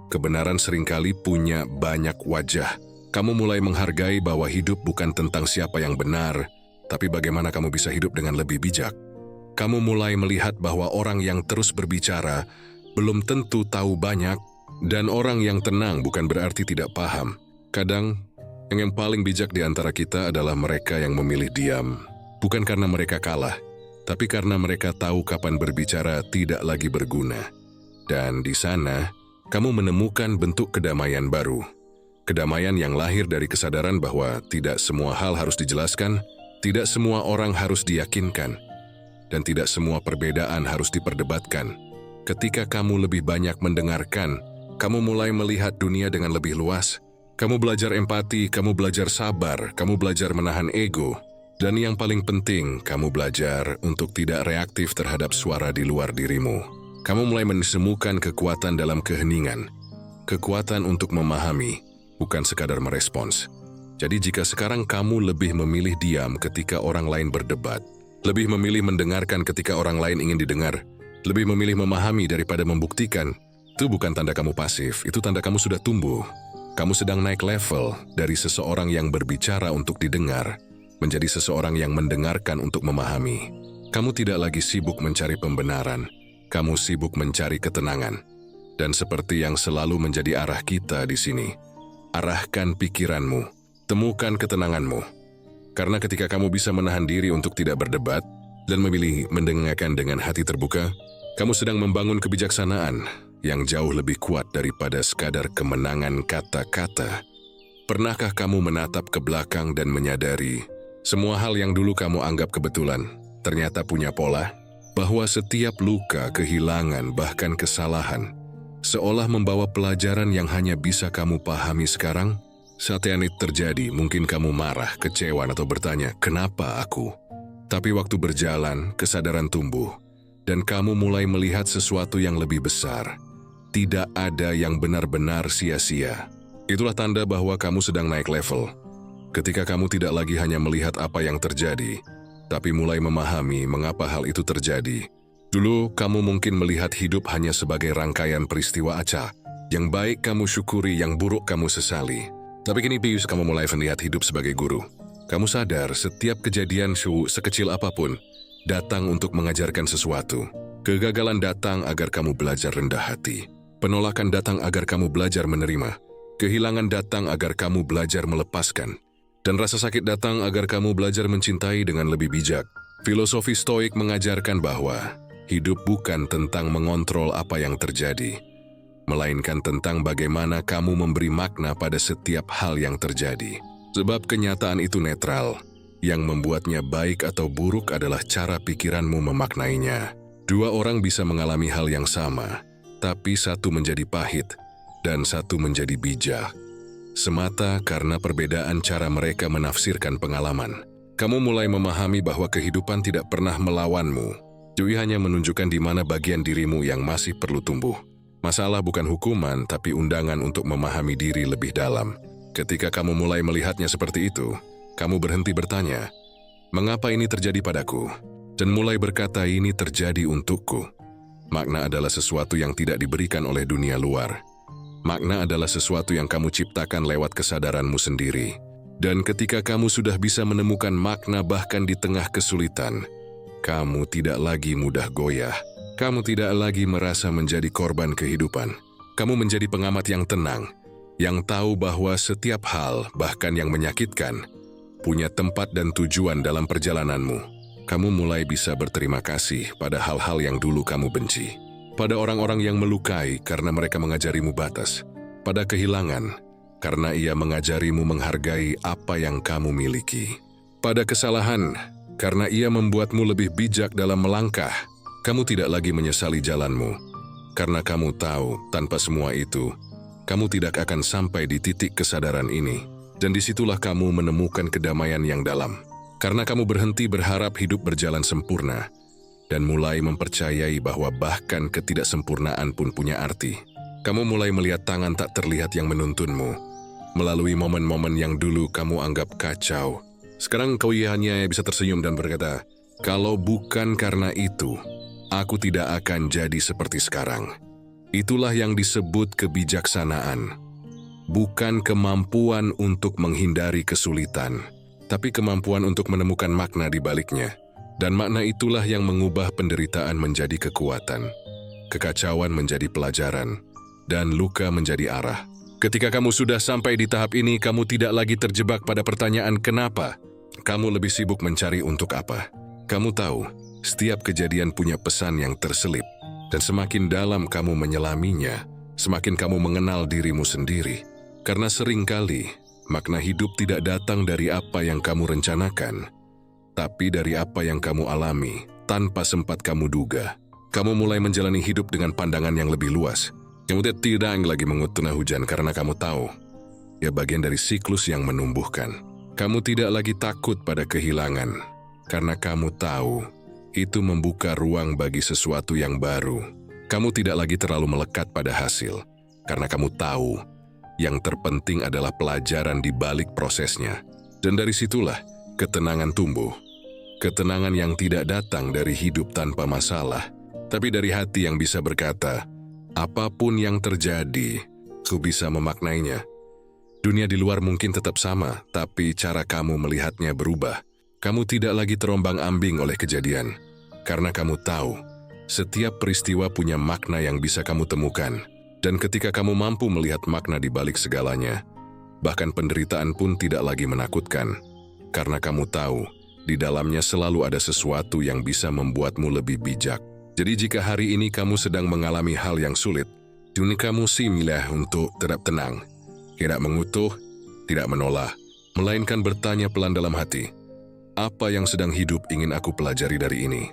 kebenaran seringkali punya banyak wajah. Kamu mulai menghargai bahwa hidup bukan tentang siapa yang benar, tapi bagaimana kamu bisa hidup dengan lebih bijak. Kamu mulai melihat bahwa orang yang terus berbicara belum tentu tahu banyak, dan orang yang tenang bukan berarti tidak paham. Kadang, yang paling bijak di antara kita adalah mereka yang memilih diam. Bukan karena mereka kalah, tapi karena mereka tahu kapan berbicara tidak lagi berguna. Dan di sana, kamu menemukan bentuk kedamaian baru. Kedamaian yang lahir dari kesadaran bahwa tidak semua hal harus dijelaskan, tidak semua orang harus diyakinkan, dan tidak semua perbedaan harus diperdebatkan. Ketika kamu lebih banyak mendengarkan, kamu mulai melihat dunia dengan lebih luas. Kamu belajar empati, kamu belajar sabar, kamu belajar menahan ego. Dan yang paling penting, kamu belajar untuk tidak reaktif terhadap suara di luar dirimu. Kamu mulai menemukan kekuatan dalam keheningan. Kekuatan untuk memahami, bukan sekadar merespons. Jadi jika sekarang kamu lebih memilih diam ketika orang lain berdebat, lebih memilih mendengarkan ketika orang lain ingin didengar, lebih memilih memahami daripada membuktikan, itu bukan tanda kamu pasif, itu tanda kamu sudah tumbuh. Kamu sedang naik level dari seseorang yang berbicara untuk didengar, menjadi seseorang yang mendengarkan untuk memahami. Kamu tidak lagi sibuk mencari pembenaran, kamu sibuk mencari ketenangan. Dan seperti yang selalu menjadi arah kita di sini, arahkan pikiranmu. Temukan ketenanganmu. Karena ketika kamu bisa menahan diri untuk tidak berdebat dan memilih mendengarkan dengan hati terbuka, kamu sedang membangun kebijaksanaan yang jauh lebih kuat daripada sekadar kemenangan kata-kata. Pernahkah kamu menatap ke belakang dan menyadari semua hal yang dulu kamu anggap kebetulan ternyata punya pola? Bahwa setiap luka, kehilangan, bahkan kesalahan seolah membawa pelajaran yang hanya bisa kamu pahami sekarang? Saat yang itu terjadi, mungkin kamu marah, kecewa, atau bertanya, kenapa aku? Tapi waktu berjalan, kesadaran tumbuh, dan kamu mulai melihat sesuatu yang lebih besar. Tidak ada yang benar-benar sia-sia. Itulah tanda bahwa kamu sedang naik level. Ketika kamu tidak lagi hanya melihat apa yang terjadi, tapi mulai memahami mengapa hal itu terjadi. Dulu, kamu mungkin melihat hidup hanya sebagai rangkaian peristiwa acak. Yang baik kamu syukuri, yang buruk kamu sesali. Tapi kini Pius, kamu mulai melihat hidup sebagai guru. Kamu sadar setiap kejadian sekecil apapun datang untuk mengajarkan sesuatu. Kegagalan datang agar kamu belajar rendah hati. Penolakan datang agar kamu belajar menerima. Kehilangan datang agar kamu belajar melepaskan. Dan rasa sakit datang agar kamu belajar mencintai dengan lebih bijak. Filosofi Stoik mengajarkan bahwa hidup bukan tentang mengontrol apa yang terjadi, melainkan tentang bagaimana kamu memberi makna pada setiap hal yang terjadi. Sebab kenyataan itu netral. Yang membuatnya baik atau buruk adalah cara pikiranmu memaknainya. Dua orang bisa mengalami hal yang sama, tapi satu menjadi pahit dan satu menjadi bijak. Semata karena perbedaan cara mereka menafsirkan pengalaman. Kamu mulai memahami bahwa kehidupan tidak pernah melawanmu. Dui hanya menunjukkan di mana bagian dirimu yang masih perlu tumbuh. Masalah bukan hukuman, tapi undangan untuk memahami diri lebih dalam. Ketika kamu mulai melihatnya seperti itu, kamu berhenti bertanya, mengapa ini terjadi padaku? Dan mulai berkata, ini terjadi untukku. Makna adalah sesuatu yang tidak diberikan oleh dunia luar. Makna adalah sesuatu yang kamu ciptakan lewat kesadaranmu sendiri. Dan ketika kamu sudah bisa menemukan makna bahkan di tengah kesulitan, kamu tidak lagi mudah goyah. Kamu tidak lagi merasa menjadi korban kehidupan. Kamu menjadi pengamat yang tenang, yang tahu bahwa setiap hal, bahkan yang menyakitkan, punya tempat dan tujuan dalam perjalananmu. Kamu mulai bisa berterima kasih pada hal-hal yang dulu kamu benci. Pada orang-orang yang melukai karena mereka mengajarimu batas. Pada kehilangan, karena ia mengajarimu menghargai apa yang kamu miliki. Pada kesalahan, karena ia membuatmu lebih bijak dalam melangkah. Kamu tidak lagi menyesali jalanmu, karena kamu tahu tanpa semua itu, kamu tidak akan sampai di titik kesadaran ini. Dan disitulah kamu menemukan kedamaian yang dalam. Karena kamu berhenti berharap hidup berjalan sempurna, dan mulai mempercayai bahwa bahkan ketidaksempurnaan pun punya arti. Kamu mulai melihat tangan tak terlihat yang menuntunmu. Melalui momen-momen yang dulu kamu anggap kacau, sekarang kau hanya bisa tersenyum dan berkata, kalau bukan karena itu, aku tidak akan jadi seperti sekarang. Itulah yang disebut kebijaksanaan. Bukan kemampuan untuk menghindari kesulitan, tapi kemampuan untuk menemukan makna di baliknya. Dan makna itulah yang mengubah penderitaan menjadi kekuatan, kekacauan menjadi pelajaran, dan luka menjadi arah. Ketika kamu sudah sampai di tahap ini, kamu tidak lagi terjebak pada pertanyaan kenapa. Kamu lebih sibuk mencari untuk apa. Kamu tahu, setiap kejadian punya pesan yang terselip, dan semakin dalam kamu menyelaminya, semakin kamu mengenal dirimu sendiri. Karena seringkali, makna hidup tidak datang dari apa yang kamu rencanakan, tapi dari apa yang kamu alami tanpa sempat kamu duga. Kamu mulai menjalani hidup dengan pandangan yang lebih luas. Kamu tidak lagi mengutuk hujan karena kamu tahu, ya bagian dari siklus yang menumbuhkan. Kamu tidak lagi takut pada kehilangan, karena kamu tahu, itu membuka ruang bagi sesuatu yang baru. Kamu tidak lagi terlalu melekat pada hasil, karena kamu tahu, yang terpenting adalah pelajaran di balik prosesnya. Dan dari situlah, ketenangan tumbuh. Ketenangan yang tidak datang dari hidup tanpa masalah, tapi dari hati yang bisa berkata, apapun yang terjadi, ku bisa memaknainya. Dunia di luar mungkin tetap sama, tapi cara kamu melihatnya berubah. Kamu tidak lagi terombang-ambing oleh kejadian, karena kamu tahu, setiap peristiwa punya makna yang bisa kamu temukan. Dan ketika kamu mampu melihat makna di balik segalanya, bahkan penderitaan pun tidak lagi menakutkan, karena kamu tahu, di dalamnya selalu ada sesuatu yang bisa membuatmu lebih bijak. Jadi jika hari ini kamu sedang mengalami hal yang sulit, Kini kamu milih untuk tetap tenang, tidak mengutuh, tidak menolak, melainkan bertanya pelan dalam hati, apa yang sedang hidup ingin aku pelajari dari ini?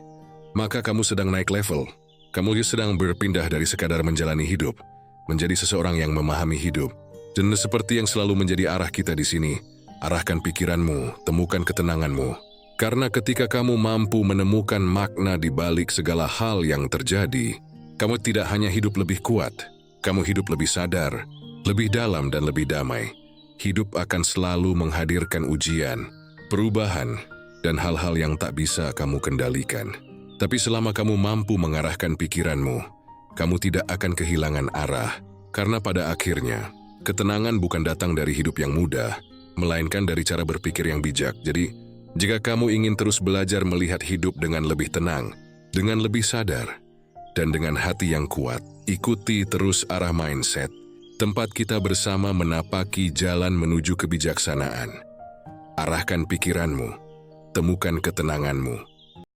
Maka kamu sedang naik level. Kamu sedang berpindah dari sekadar menjalani hidup, menjadi seseorang yang memahami hidup. Dan seperti yang selalu menjadi arah kita di sini, arahkan pikiranmu, temukan ketenanganmu. Karena ketika kamu mampu menemukan makna di balik segala hal yang terjadi, kamu tidak hanya hidup lebih kuat, kamu hidup lebih sadar, lebih dalam dan lebih damai. Hidup akan selalu menghadirkan ujian, perubahan, dan hal-hal yang tak bisa kamu kendalikan. Tapi selama kamu mampu mengarahkan pikiranmu, kamu tidak akan kehilangan arah. Karena pada akhirnya, ketenangan bukan datang dari hidup yang mudah, melainkan dari cara berpikir yang bijak. Jadi, jika kamu ingin terus belajar melihat hidup dengan lebih tenang, dengan lebih sadar, dan dengan hati yang kuat, ikuti terus arah mindset, tempat kita bersama menapaki jalan menuju kebijaksanaan. Arahkan pikiranmu, temukan ketenanganmu,